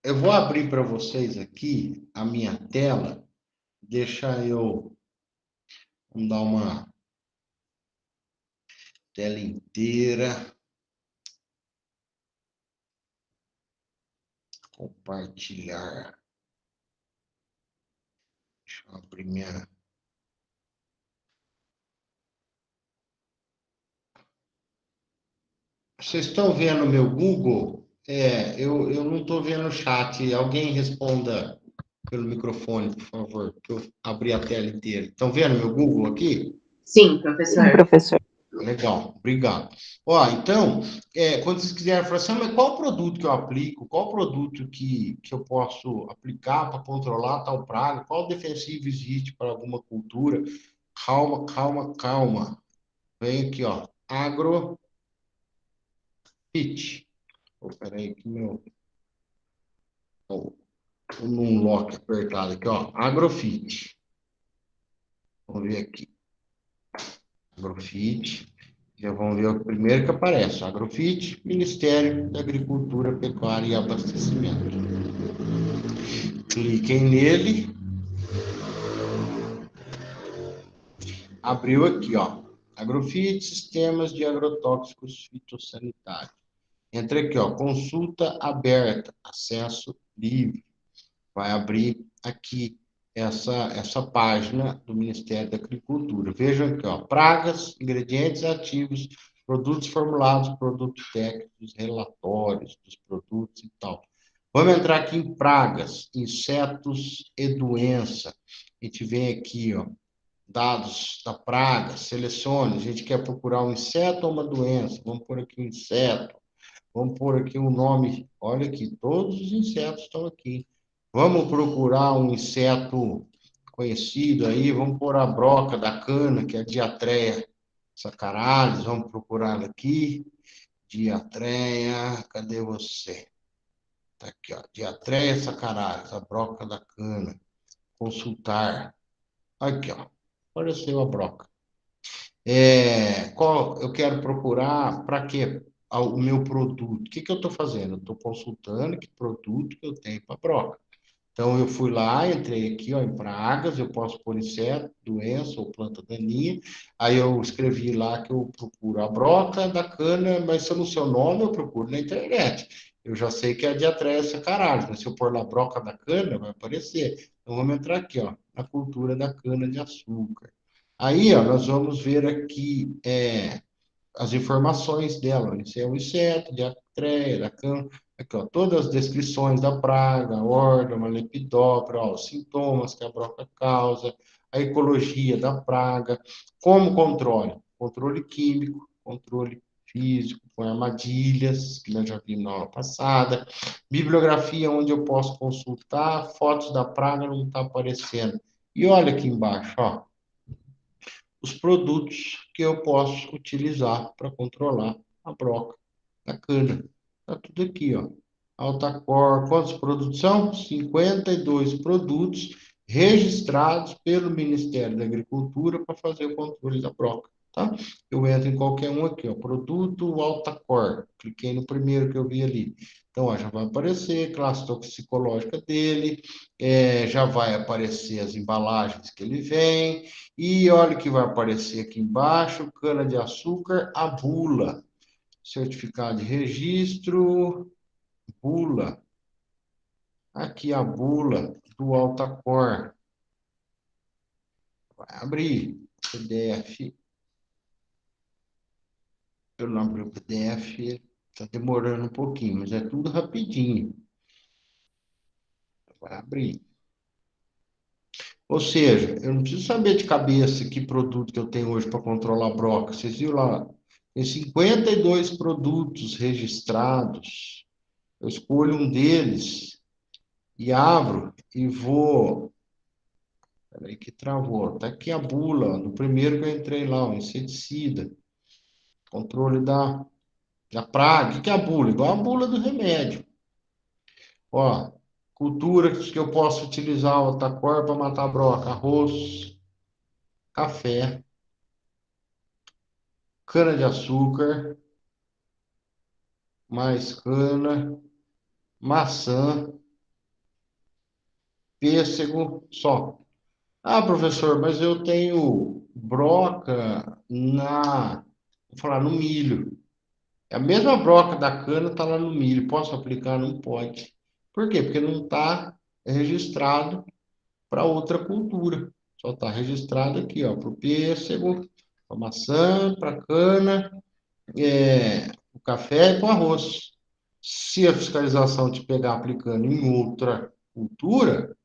Eu vou abrir para vocês aqui a minha tela. Deixa eu. Vamos dar uma tela inteira. Compartilhar. Deixa eu abrir minha. Vocês estão vendo o meu Google? Eu não estou vendo o chat. Alguém responda pelo microfone, por favor, que eu abri a tela inteira. Estão vendo meu Google aqui? Sim, Sim, professor. professor. Legal, obrigado. Ó, então, quando vocês quiserem falar assim, mas qual produto que eu aplico? Qual produto que eu posso aplicar para controlar tal praga? Qual defensivo existe para alguma cultura? Calma, calma, calma. Vem aqui, ó. Agrofit. Oh, peraí, que meu. Oh, num lock apertado aqui, ó. Agrofit. Vamos ver aqui. Agrofit. Já vão ver o primeiro que aparece. Agrofit, Ministério da Agricultura, Pecuária e Abastecimento. Cliquem nele. Abriu aqui, ó. Agrofit, Sistemas de Agrotóxicos Fitossanitários. Entra aqui, ó. Consulta aberta, acesso livre. Vai abrir aqui essa página do Ministério da Agricultura. Vejam aqui, ó, pragas, ingredientes ativos, produtos formulados, produtos técnicos, relatórios dos produtos e tal. Vamos entrar aqui em pragas, insetos e doença. A gente vem aqui, ó, dados da praga, selecione. A gente quer procurar um inseto ou uma doença. Vamos pôr aqui um inseto. Vamos pôr aqui um nome. Olha aqui, todos os insetos estão aqui. Vamos procurar um inseto conhecido aí. Vamos pôr a broca da cana, que é a Diatreia sacaralis. Vamos procurar aqui. Diatreia, cadê você? Tá aqui, ó. Diatreia sacaralis, a broca da cana. Consultar. Aqui, ó. Apareceu a broca. Qual eu quero procurar para quê? O meu produto. O que que eu estou fazendo? Eu estou consultando que produto que eu tenho para broca. Então, eu fui lá, entrei aqui, ó, em pragas, eu posso pôr inseto, doença ou planta daninha. Aí eu escrevi lá que eu procuro a broca da cana, mas se eu não sei o nome, eu procuro na internet. Eu já sei que é a Diatreia sacaralis, mas se eu pôr lá broca da cana, vai aparecer. Então, vamos entrar aqui, ó, na cultura da cana de açúcar. Aí, ó, nós vamos ver aqui as informações dela. Isso é um inseto, diatreia, da cana. Aqui, ó, todas as descrições da praga, a ordem, uma lepidóptera, ó, os sintomas que a broca causa, a ecologia da praga, como controle. Controle químico, controle físico, com armadilhas, que nós já vimos na aula passada. Bibliografia, onde eu posso consultar, fotos da praga não está aparecendo. E olha aqui embaixo, ó, os produtos que eu posso utilizar para controlar a broca da cana. Está tudo aqui, ó. Altacor, quantos produtos são? 52 produtos registrados pelo Ministério da Agricultura para fazer o controle da broca. tá? Eu entro em qualquer um aqui, ó, produto Altacor. Cliquei no primeiro que eu vi ali. Então, ó, já vai aparecer classe toxicológica dele, já vai aparecer as embalagens que ele vem, e olha o que vai aparecer aqui embaixo, cana-de-açúcar, a bula, certificado de registro, bula, aqui a bula do Altacor, vai abrir, PDF, eu não abri o PDF, está demorando um pouquinho, mas é tudo rapidinho, vai abrir. Ou seja, eu não preciso saber de cabeça que produto que eu tenho hoje para controlar a broca. Vocês viram lá? Tem 52 produtos registrados. Eu escolho um deles e abro e vou. Peraí que travou. Está aqui a bula, no primeiro que eu entrei lá, o inseticida. Controle da praga. O que é a bula? Igual a bula do remédio. Ó, culturas que eu posso utilizar o Otacor para matar a broca. Arroz, café, cana-de-açúcar, mais cana, maçã, pêssego, só. Ah, professor, mas eu tenho broca vou falar, no milho. A mesma broca da cana está lá no milho. Posso aplicar? Não pode. Por quê? Porque não está registrado para outra cultura. Só está registrado aqui, ó, para o pêssego, para a maçã, para a cana, o café e para o arroz. Se a fiscalização te pegar aplicando em outra cultura,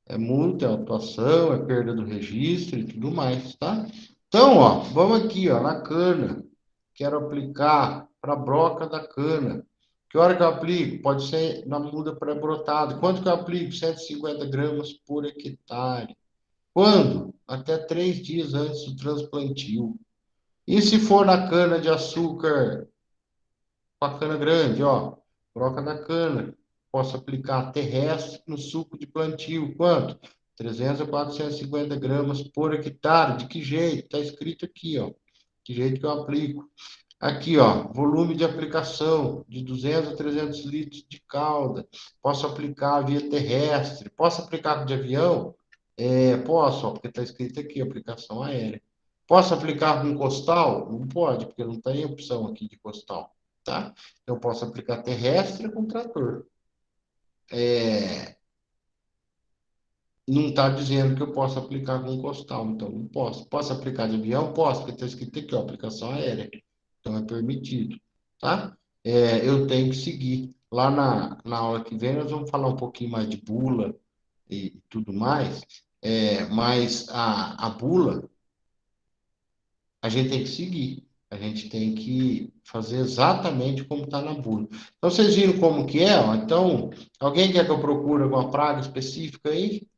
é multa, é autuação, é perda do registro e tudo mais, tá? Então, ó, vamos aqui, ó, na cana. Quero aplicar para a broca da cana. Que hora que eu aplico? Pode ser na muda pré-brotada. Quanto que eu aplico? 150 gramas por hectare. Quando? Até 3 dias antes do transplantio. E se for na cana de açúcar, com a cana grande, ó, broca da cana, posso aplicar terrestre no suco de plantio. Quanto? 300 a 450 gramas por hectare. De que jeito? Está escrito aqui, ó. Que jeito que eu aplico? Aqui, ó, volume de aplicação de 200 a 300 litros de calda. Posso aplicar via terrestre. Posso aplicar de avião? Posso, ó, porque está escrito aqui, aplicação aérea. Posso aplicar com costal? Não pode, porque não tem opção aqui de costal, tá? Eu posso aplicar terrestre com trator. Não está dizendo que eu posso aplicar com costal, então não posso. Posso aplicar de avião? Posso, porque está escrito aqui, ó, aplicação aérea. Então é permitido, tá? Eu tenho que seguir. Lá na aula que vem, nós vamos falar um pouquinho mais de bula e tudo mais, mas a bula a gente tem que seguir. A gente tem que fazer exatamente como está na bula. Então, vocês viram como que é? Ó? Então, alguém quer que eu procure alguma praga específica aí?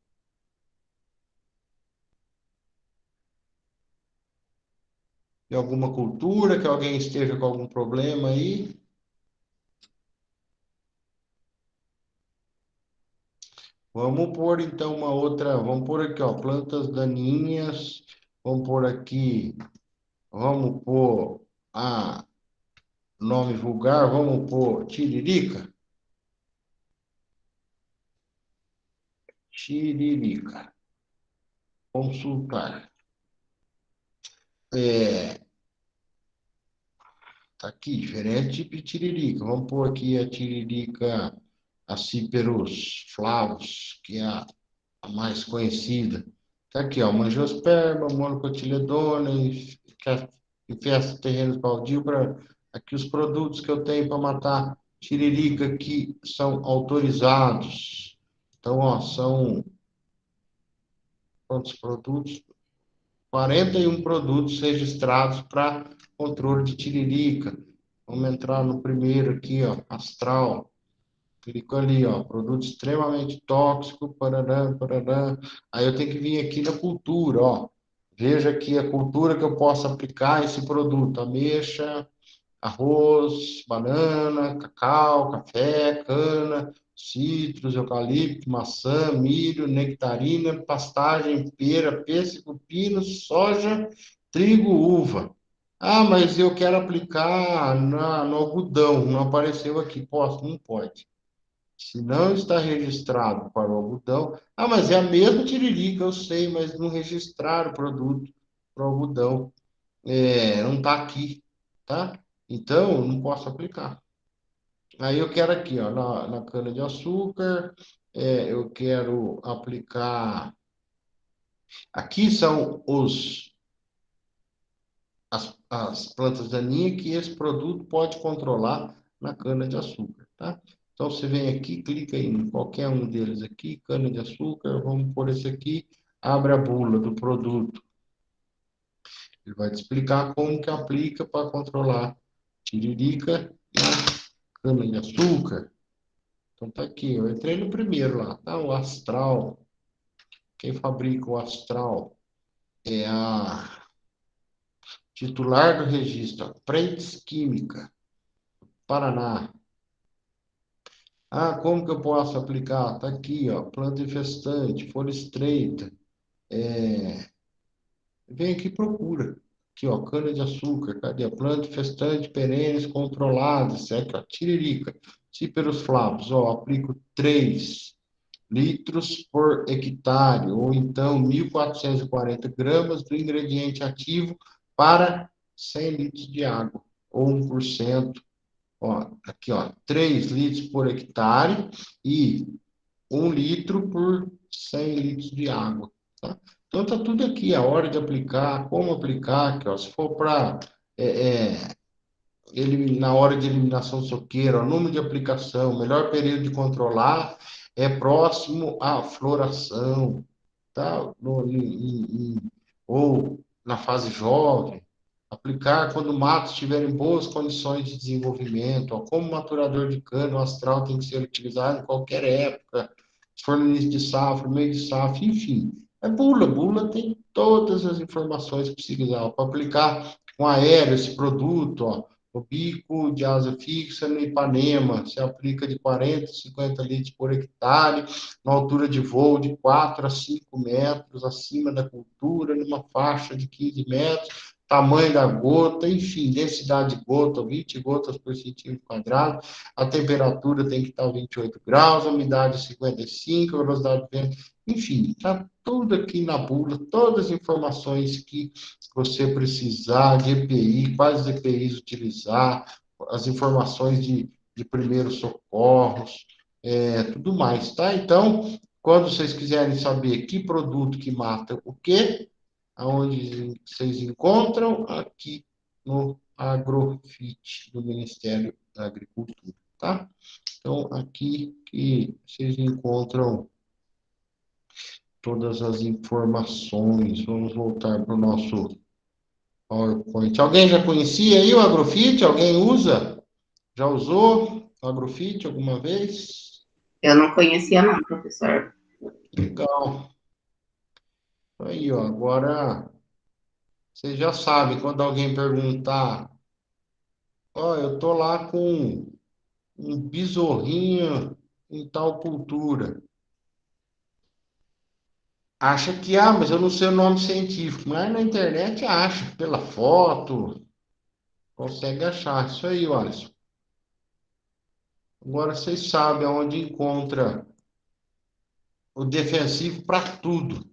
De alguma cultura, que alguém esteja com algum problema aí? Vamos pôr então uma outra, vamos pôr aqui, ó, plantas daninhas, vamos pôr aqui, vamos pôr nome vulgar, vamos pôr tiririca, tiririca, consultar. Tá aqui, diferente tipo de tiririca. Vamos pôr aqui a tiririca acíperos flavos, que é a mais conhecida. Tá aqui, ó, mangiosperma, monocotiledona, infesta terrenos baldios para aqui os produtos que eu tenho para matar tiririca que são autorizados. Então, ó, são quantos produtos? 41 produtos registrados para controle de tiririca. Vamos entrar no primeiro aqui, ó, astral. Clico ali, ó, produto extremamente tóxico, parará, parará. Aí eu tenho que vir aqui na cultura, ó. Veja aqui a cultura que eu posso aplicar esse produto. Ameixa, arroz, banana, cacau, café, cana, citros, eucalipto, maçã, milho, nectarina, pastagem, pera, pêssego, pino, soja Trigo, uva. Ah, mas eu quero aplicar no algodão. Não apareceu aqui. Posso? Não pode. Se não está registrado para o algodão. Ah, mas é a mesma tiririca, eu sei, mas não registraram o produto para o algodão. Não está aqui, tá? Então, eu não posso aplicar. Aí eu quero aqui, ó, na cana-de-açúcar, eu quero aplicar. Aqui são as plantas daninhas que esse produto pode controlar na cana-de-açúcar, tá? Então, você vem aqui, clica em qualquer um deles aqui, cana-de-açúcar, vamos por esse aqui, abre a bula do produto. Ele vai te explicar como que aplica para controlar tiririca na cana-de-açúcar. Então, tá aqui, eu entrei no primeiro lá, tá? O Astral. Quem fabrica o Astral é a titular do registro, Prentes Química, Paraná. Ah, como que eu posso aplicar? Tá aqui, ó, planta infestante, folha estreita. Vem aqui e procura. Aqui, ó, cana-de-açúcar, cadê? Planta infestante, perenes controladas, seca, tiririca, cíperos flavos, ó, aplico 3 litros por hectare, ou então 1.440 gramas do ingrediente ativo para 100 litros de água, ou 1%. Ó, aqui, ó, 3 litros por hectare e 1 litro por 100 litros de água, tá? Então, tá tudo aqui, a hora de aplicar, como aplicar, aqui, ó, se for para na hora de eliminação soqueira, o número de aplicação, o melhor período de controlar é próximo à floração, tá? Ou na fase jovem, aplicar quando matos estiverem em boas condições de desenvolvimento, ó, como maturador de cana, o astral tem que ser utilizado em qualquer época, se for no início de safra, meio de safra, enfim. É bula, bula tem todas as informações que precisar para aplicar com aéreo esse produto, ó, o bico de asa fixa no Ipanema se aplica de 40 a 50 litros por hectare, na altura de voo de 4 a 5 metros acima da cultura, numa faixa de 15 metros, tamanho da gota, enfim, densidade de gota, 20 gotas por centímetro quadrado, a temperatura tem que estar 28 graus, a umidade 55, a velocidade de vento, enfim, está tudo aqui na bula, todas as informações que você precisar de EPI, quais EPIs utilizar, as informações de primeiros socorros, tudo mais, tá? Então, quando vocês quiserem saber que produto que mata o quê, aonde vocês encontram? Aqui no Agrofit do Ministério da Agricultura, tá? Então, aqui que vocês encontram todas as informações. Vamos voltar para o nosso PowerPoint. Alguém já conhecia aí o Agrofit? Alguém usa? Já usou o Agrofit alguma vez? Eu não conhecia, não, professor. Legal. Aí, ó, agora você já sabe, quando alguém perguntar, ó, eu tô lá com um besorrinho em tal cultura. Acha que, mas eu não sei o nome científico, mas na internet acha, pela foto, consegue achar. Isso aí, olha. Agora vocês sabem aonde encontra o defensivo para tudo.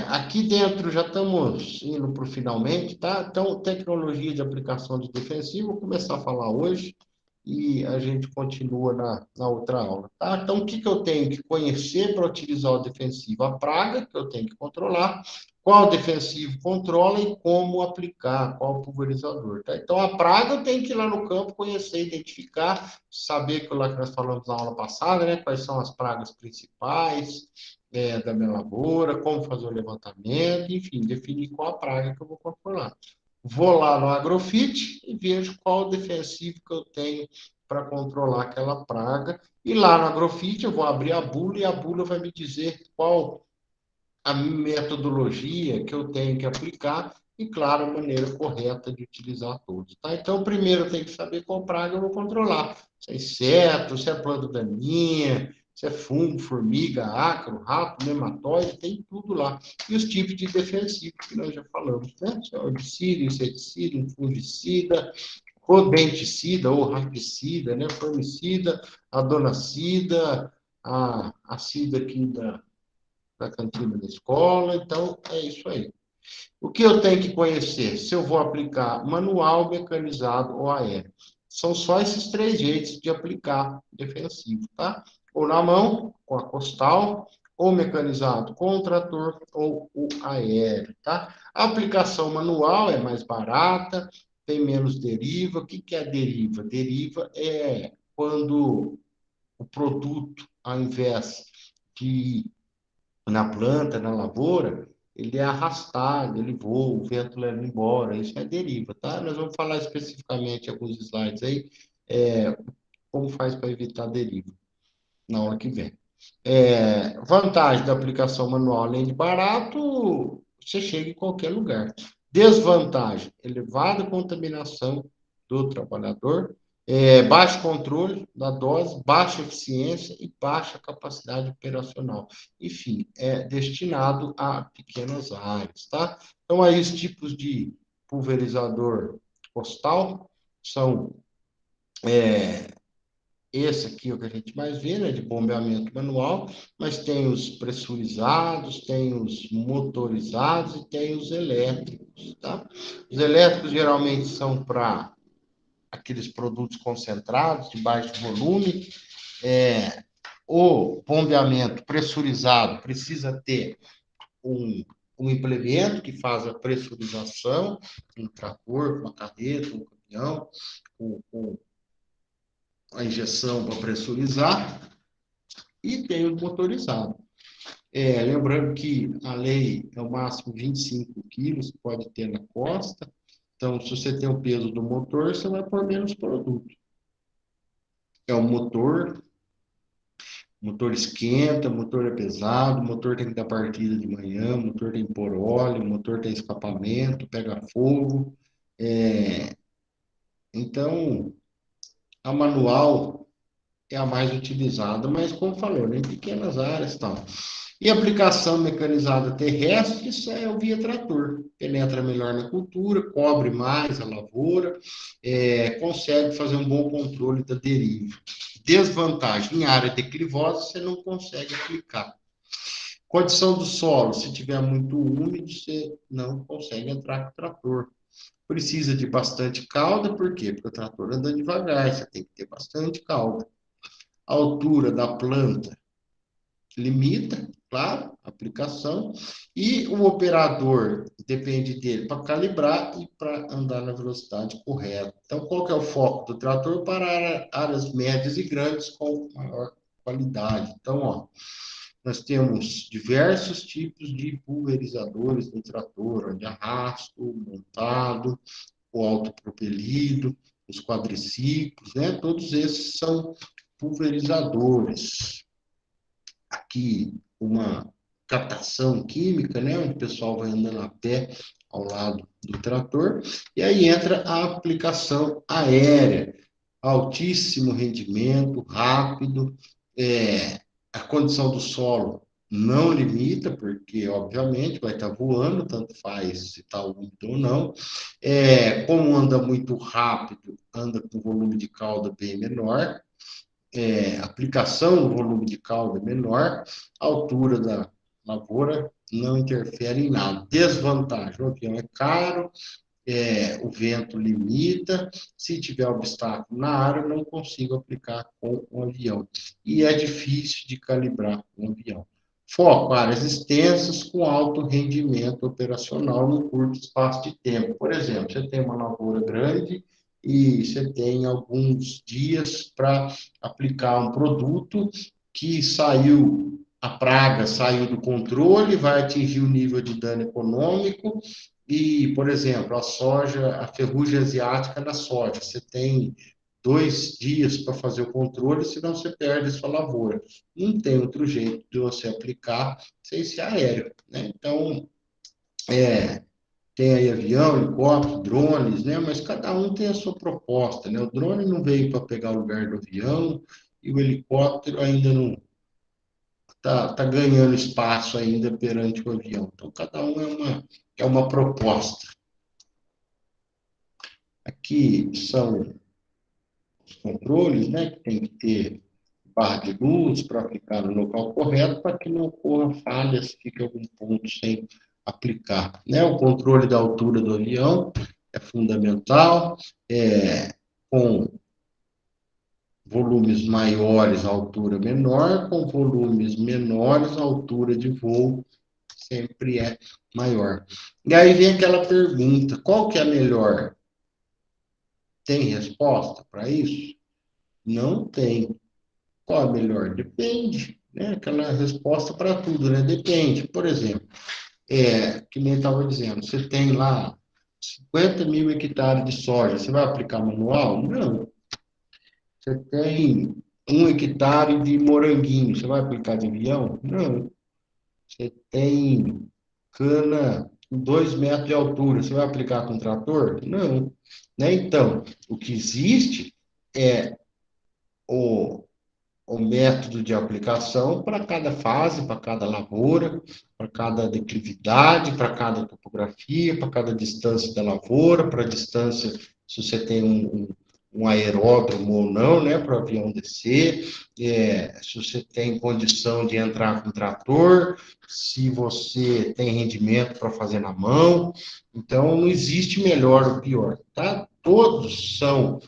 Aqui dentro já estamos indo para o finalmente, tá? Então, tecnologia de aplicação de defensivo, vou começar a falar hoje e a gente continua na outra aula, tá? Então, o que que eu tenho que conhecer para utilizar o defensivo? A praga que eu tenho que controlar, qual defensivo controla e como aplicar, qual pulverizador, tá? Então, a praga eu tenho que ir lá no campo, conhecer, identificar, saber que lá que nós falamos na aula passada, né? Quais são as pragas principais, da minha lavoura, como fazer o levantamento, enfim, definir qual a praga que eu vou controlar. Vou lá no Agrofit e vejo qual o defensivo que eu tenho para controlar aquela praga. E lá no Agrofit eu vou abrir a bula e a bula vai me dizer qual a metodologia que eu tenho que aplicar e, claro, a maneira correta de utilizar todos. Tá? Então, primeiro eu tenho que saber qual praga eu vou controlar. Se é inseto, se é planta daninha, Se é fungo, formiga, ácaro, rato, nematóide, tem tudo lá. E os tipos de defensivo que nós já falamos, né? Se é herbicida, inseticida, um fungicida, rodenticida ou raticida, né? Formicida, adonacida, a cida aqui da cantina da escola. Então, é isso aí. O que eu tenho que conhecer? Se eu vou aplicar manual, mecanizado ou aéreo. São só esses 3 jeitos de aplicar defensivo, tá? Ou na mão, com a costal, ou mecanizado com o trator, ou o aéreo, tá? A aplicação manual é mais barata, tem menos deriva. O que que é deriva? Deriva é quando o produto, ao invés de na planta, na lavoura, ele é arrastado, ele voa, o vento leva embora, isso é deriva, tá? Nós vamos falar especificamente em alguns slides aí, como faz para evitar deriva na hora que vem. Vantagem da aplicação manual, além de barato, você chega em qualquer lugar. Desvantagem, elevada contaminação do trabalhador, baixo controle da dose, baixa eficiência e baixa capacidade operacional. Enfim, é destinado a pequenas áreas, tá? Então, aí os tipos de pulverizador postal são esse aqui é o que a gente mais vê, né, de bombeamento manual, mas tem os pressurizados, tem os motorizados e tem os elétricos, tá? Os elétricos geralmente são para aqueles produtos concentrados, de baixo volume. O bombeamento pressurizado precisa ter um implemento que faz a pressurização, um trator, uma carreta, um caminhão, com a injeção para pressurizar, e tem o motorizado. Lembrando que a lei é o máximo 25 quilos que pode ter na costa. Então, se você tem o peso do motor, você vai pôr menos produto. É o motor esquenta, motor é pesado, motor tem que dar partida de manhã, motor tem que pôr óleo, motor tem escapamento, pega fogo. Então, a manual é a mais utilizada, mas como falou, em pequenas áreas e tal. E aplicação mecanizada terrestre, isso é o via trator. Penetra melhor na cultura, cobre mais a lavoura, consegue fazer um bom controle da deriva. Desvantagem, em área declivosa, você não consegue aplicar. Condição do solo, se tiver muito úmido, você não consegue entrar com o trator. Precisa de bastante cauda, por quê? Porque o trator anda devagar, você tem que ter bastante cauda. A altura da planta limita, claro, a aplicação, e o operador depende dele para calibrar e para andar na velocidade correta. Então, qual que é o foco do trator? Para áreas médias e grandes com maior qualidade. Então, ó, nós temos diversos tipos de pulverizadores no trator, de arrasto, montado, o autopropelido, os quadriciclos, né? Todos esses são pulverizadores. Aqui uma captação química, né, onde o pessoal vai andando a pé ao lado do trator, e aí entra a aplicação aérea, altíssimo rendimento, rápido, a condição do solo não limita, porque, obviamente, vai estar voando, tanto faz se está úmido ou não. Como anda muito rápido, anda com volume de cauda bem menor, aplicação no volume de cauda menor, a altura da lavoura não interfere em nada. Desvantagem, o avião é caro, o vento limita, se tiver obstáculo na área, não consigo aplicar com o avião. E é difícil de calibrar com o avião. Foco, áreas extensas com alto rendimento operacional no curto espaço de tempo. Por exemplo, você tem uma lavoura grande e você tem alguns dias para aplicar um produto que saiu, a praga saiu do controle, vai atingir o nível de dano econômico. E, por exemplo, a soja, a ferrugem asiática na soja, você tem 2 dias para fazer o controle, senão você perde a sua lavoura. Não tem outro jeito de você aplicar sem ser aéreo, né? Então, tem aí avião, helicóptero, drones, né? Mas cada um tem a sua proposta, né? O drone não veio para pegar o lugar do avião e o helicóptero ainda tá ganhando espaço ainda perante o avião. Então, cada um é uma proposta. Aqui são os controles, né, que tem que ter barra de luz para aplicar no local correto, para que não ocorra falhas, fique algum ponto sem aplicar. Né? O controle da altura do avião é fundamental, com volumes maiores, a altura menor, com volumes menores, a altura de voo sempre é maior. E aí vem aquela pergunta, qual que é a melhor? Tem resposta para isso? Não tem. Qual é melhor? Depende, né? Aquela resposta para tudo, né? Depende. Por exemplo, que nem estava dizendo, você tem lá 50 mil hectares de soja, você vai aplicar manual? Não. Você tem 1 hectare de moranguinho, você vai aplicar de avião? Não. Você tem cana com 2 metros de altura, você vai aplicar com trator? Não. Né? Então, o que existe é o método de aplicação para cada fase, para cada lavoura, para cada declividade, para cada topografia, para cada distância da lavoura, para a distância, se você tem um aeródromo ou não, né, para o avião descer, se você tem condição de entrar com trator, se você tem rendimento para fazer na mão. Então, não existe melhor ou pior, tá? Todos são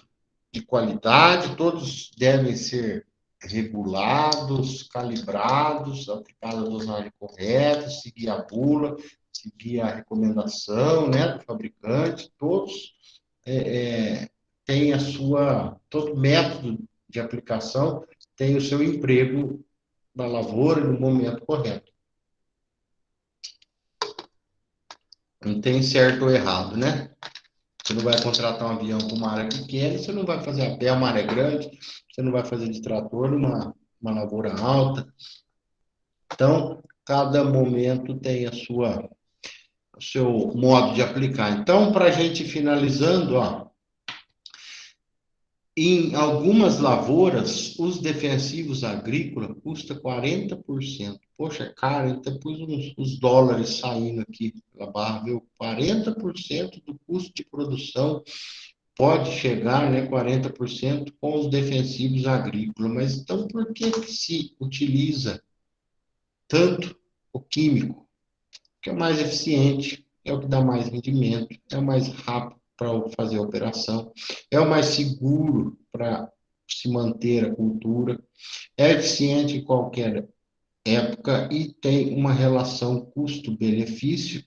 de qualidade, todos devem ser regulados, calibrados, aplicada a dosagem correta, seguir a bula, seguir a recomendação, né, do fabricante, todos têm todo método de aplicação tem o seu emprego na lavoura no momento correto. Não tem certo ou errado, né? Você não vai contratar um avião para uma área pequena, você não vai fazer a pé uma área grande, você não vai fazer de trator numa lavoura alta. Então, cada momento tem o seu modo de aplicar. Então, para a gente finalizando, ó, em algumas lavouras, os defensivos agrícolas custam 40%. Poxa, é caro, eu até pus uns dólares saindo aqui pela barra, viu? 40% do custo de produção pode chegar, né, 40% com os defensivos agrícolas. Mas então, por que se utiliza tanto o químico? Que é o mais eficiente, é o que dá mais rendimento, é o mais rápido para fazer a operação, é o mais seguro para se manter a cultura, é eficiente em qualquer época e tem uma relação custo-benefício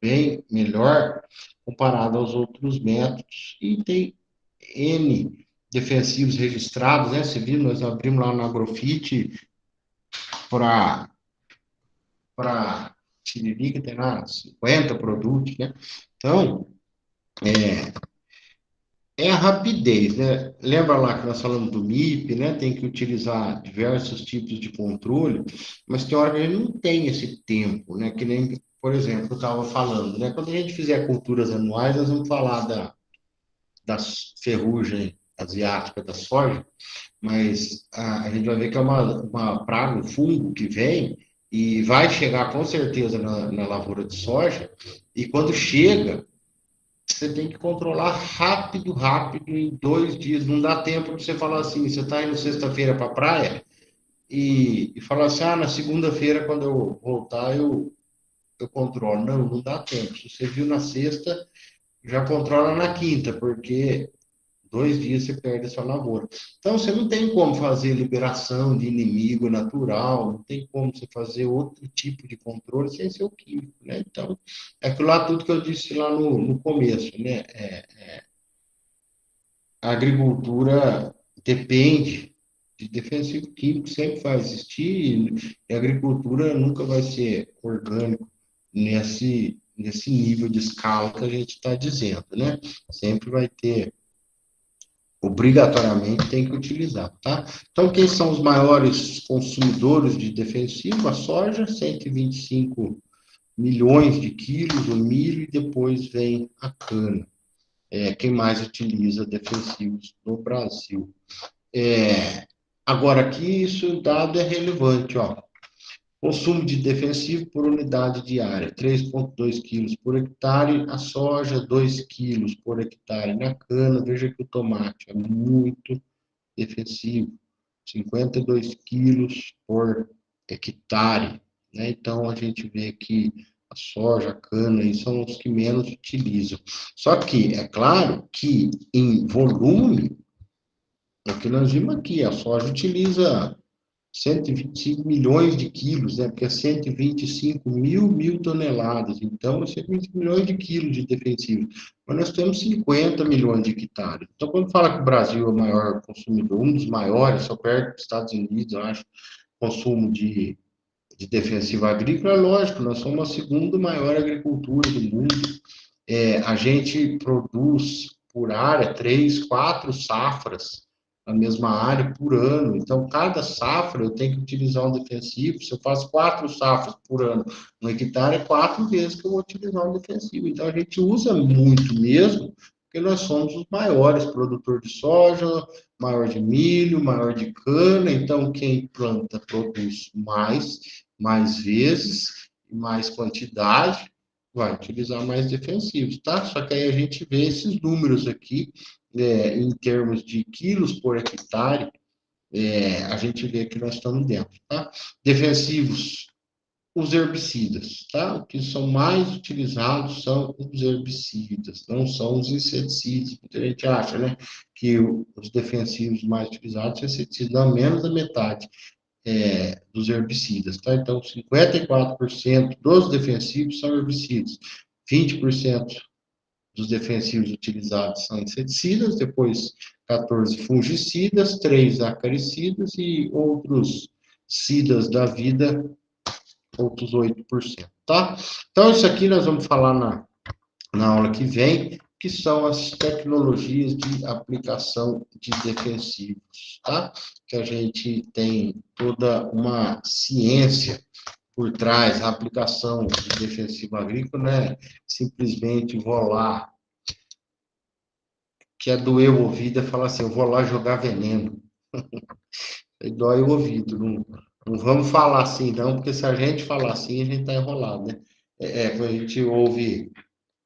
bem melhor comparado aos outros métodos e tem N defensivos registrados, né? Você viu, nós abrimos lá no Agrofit para Tiririca, tem lá 50 produtos, né? Então, a rapidez, né? Lembra lá que nós falamos do MIP, né? Tem que utilizar diversos tipos de controle, mas tem hora que a gente não tem esse tempo, né? Que nem, por exemplo, eu estava falando, né? Quando a gente fizer culturas anuais, nós vamos falar das ferrugem asiática da soja, mas a gente vai ver que é uma praga, um fungo que vem e vai chegar com certeza na lavoura de soja, e quando chega, você tem que controlar rápido, em 2 dias. Não dá tempo para você falar assim, você está indo sexta-feira para a praia e falar assim, na segunda-feira, quando eu voltar, eu controlo. Não dá tempo. Se você viu na sexta, já controla na quinta, porque 2 dias você perde a sua lavoura. Então, você não tem como fazer liberação de inimigo natural, não tem como você fazer outro tipo de controle sem ser o químico, né? Então, é aquilo lá tudo que eu disse lá no começo, né? A agricultura depende de defensivo químico, sempre vai existir, e a agricultura nunca vai ser orgânico nesse nível de escala que a gente está dizendo, né? Sempre vai ter obrigatoriamente tem que utilizar, tá? Então, quem são os maiores consumidores de defensivo? A soja, 125 milhões de quilos, o milho, e depois vem a cana. Quem mais utiliza defensivos no Brasil. Agora, aqui, isso dado é relevante, ó. Consumo de defensivo por unidade diária, 3,2 quilos por hectare, a soja, 2 quilos por hectare na cana, veja que o tomate é muito defensivo, 52 quilos por hectare, né? Então, a gente vê que a soja, a cana, aí são os que menos utilizam. Só que, é claro que em volume, é o que nós vimos aqui, a soja utiliza 125 milhões de quilos, né? Porque é 125 mil toneladas. Então, 120 milhões de quilos de defensivo. Mas nós temos 50 milhões de hectares. Então, quando fala que o Brasil é o maior consumidor, um dos maiores, só perto dos Estados Unidos, eu acho, consumo de defensivo agrícola, é lógico, nós somos a segunda maior agricultura do mundo. A gente produz por área 3, 4 safras na mesma área por ano. Então, cada safra eu tenho que utilizar um defensivo. Se eu faço 4 safras por ano no hectare, é 4 vezes que eu vou utilizar um defensivo. Então, a gente usa muito mesmo, porque nós somos os maiores produtores de soja, maior de milho, maior de cana. Então, quem planta produz mais vezes, mais quantidade, vai utilizar mais defensivos, tá? Só que aí a gente vê esses números aqui, em termos de quilos por hectare, a gente vê que nós estamos dentro, tá? Defensivos, os herbicidas, tá? O que são mais utilizados são os herbicidas, não são os inseticidas. Muita gente acha, né, que os defensivos mais utilizados são inseticidas, não, menos da metade dos herbicidas, tá? Então, 54% dos defensivos são herbicidas, 20% dos defensivos utilizados são inseticidas, depois 14 fungicidas, 3 acaricidas e outros cidas da vida, outros 8%, tá? Então, isso aqui nós vamos falar na aula que vem, que são as tecnologias de aplicação de defensivos, tá? Que a gente tem toda uma ciência por trás, a aplicação de defensivo agrícola, né? Simplesmente vou lá, que é doer o ouvido, é falar assim, eu vou lá jogar veneno. Aí dói o ouvido, não vamos falar assim, não, porque se a gente falar assim, a gente está enrolado, né? Quando a gente ouve.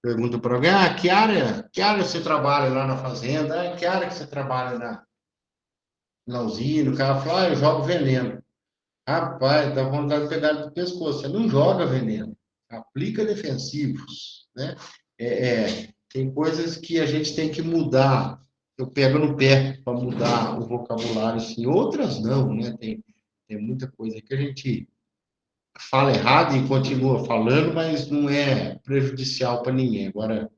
Pergunta para alguém, que área você trabalha lá na fazenda? Que área que você trabalha na usina? O cara fala, eu jogo veneno. Rapaz, dá vontade de pegar ele do pescoço. Você não joga veneno, aplica defensivos, né? Tem coisas que a gente tem que mudar. Eu pego no pé para mudar o vocabulário, sim. Outras não, né? Tem muita coisa que a gente fala errado e continua falando, mas não é prejudicial para ninguém. Agora,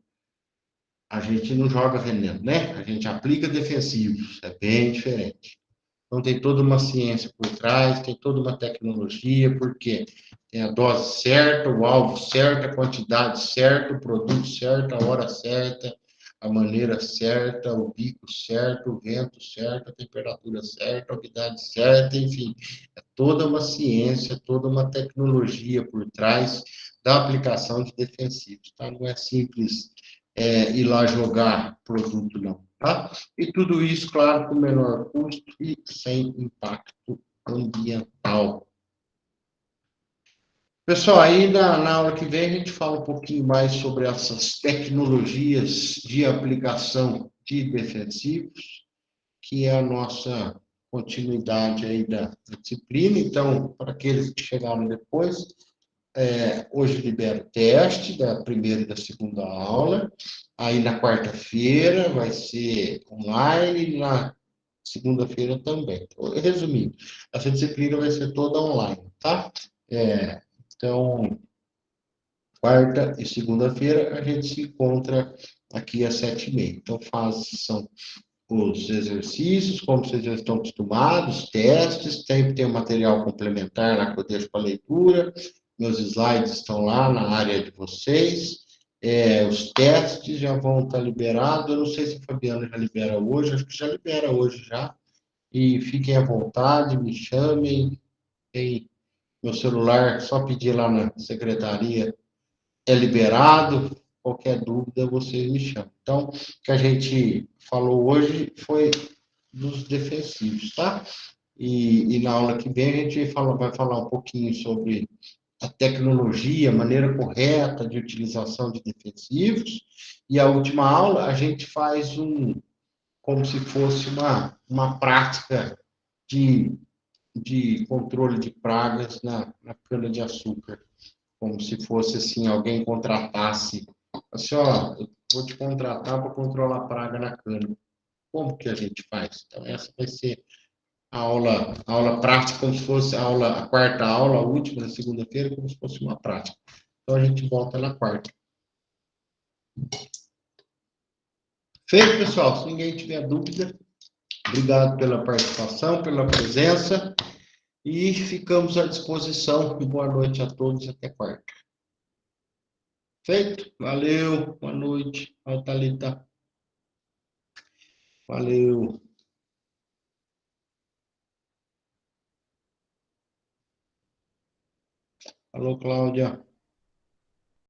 a gente não joga veneno, né? A gente aplica defensivos, é bem diferente. Então, tem toda uma ciência por trás, tem toda uma tecnologia, porque tem a dose certa, o alvo certo, a quantidade certa, o produto certo, a hora certa, a maneira certa, o bico certo, o vento certo, a temperatura certa, a umidade certa, enfim, é toda uma ciência, toda uma tecnologia por trás da aplicação de defensivos, tá? Não é simples ir lá jogar produto, não, tá? E tudo isso, claro, com menor custo e sem impacto ambiental. Pessoal, aí na aula que vem a gente fala um pouquinho mais sobre essas tecnologias de aplicação de defensivos, que é a nossa continuidade aí da disciplina. Então, para aqueles que chegaram depois, hoje libera o teste da primeira e da segunda aula. Aí na quarta-feira vai ser online e na segunda-feira também. Resumindo, essa disciplina vai ser toda online, tá? Então, quarta e segunda-feira a gente se encontra aqui às 7h30. Então, são os exercícios, como vocês já estão acostumados, testes, sempre tem um material complementar lá que eu deixo para leitura, meus slides estão lá na área de vocês, os testes já vão estar liberados, eu não sei se a Fabiana já libera hoje, acho que já libera hoje já, e fiquem à vontade, me chamem, tem meu celular, só pedir lá na secretaria, é liberado, qualquer dúvida vocês me chamam. Então, o que a gente falou hoje foi dos defensivos, tá? E na aula que vem a gente vai falar um pouquinho sobre a tecnologia, a maneira correta de utilização de defensivos. E a última aula a gente faz como se fosse uma prática de controle de pragas na cana-de-açúcar. Como se fosse assim, alguém contratasse, assim, ó, eu vou te contratar para controlar a praga na cana. Como que a gente faz? Então, essa vai ser a aula prática, como se fosse a quarta aula, a última, na segunda-feira, como se fosse uma prática. Então, a gente volta na quarta. Feito, pessoal. Se ninguém tiver dúvida, obrigado pela participação, pela presença e ficamos à disposição. Boa noite a todos e até quarta. Feito? Valeu, boa noite. Thalita. Valeu. Alô, Cláudia.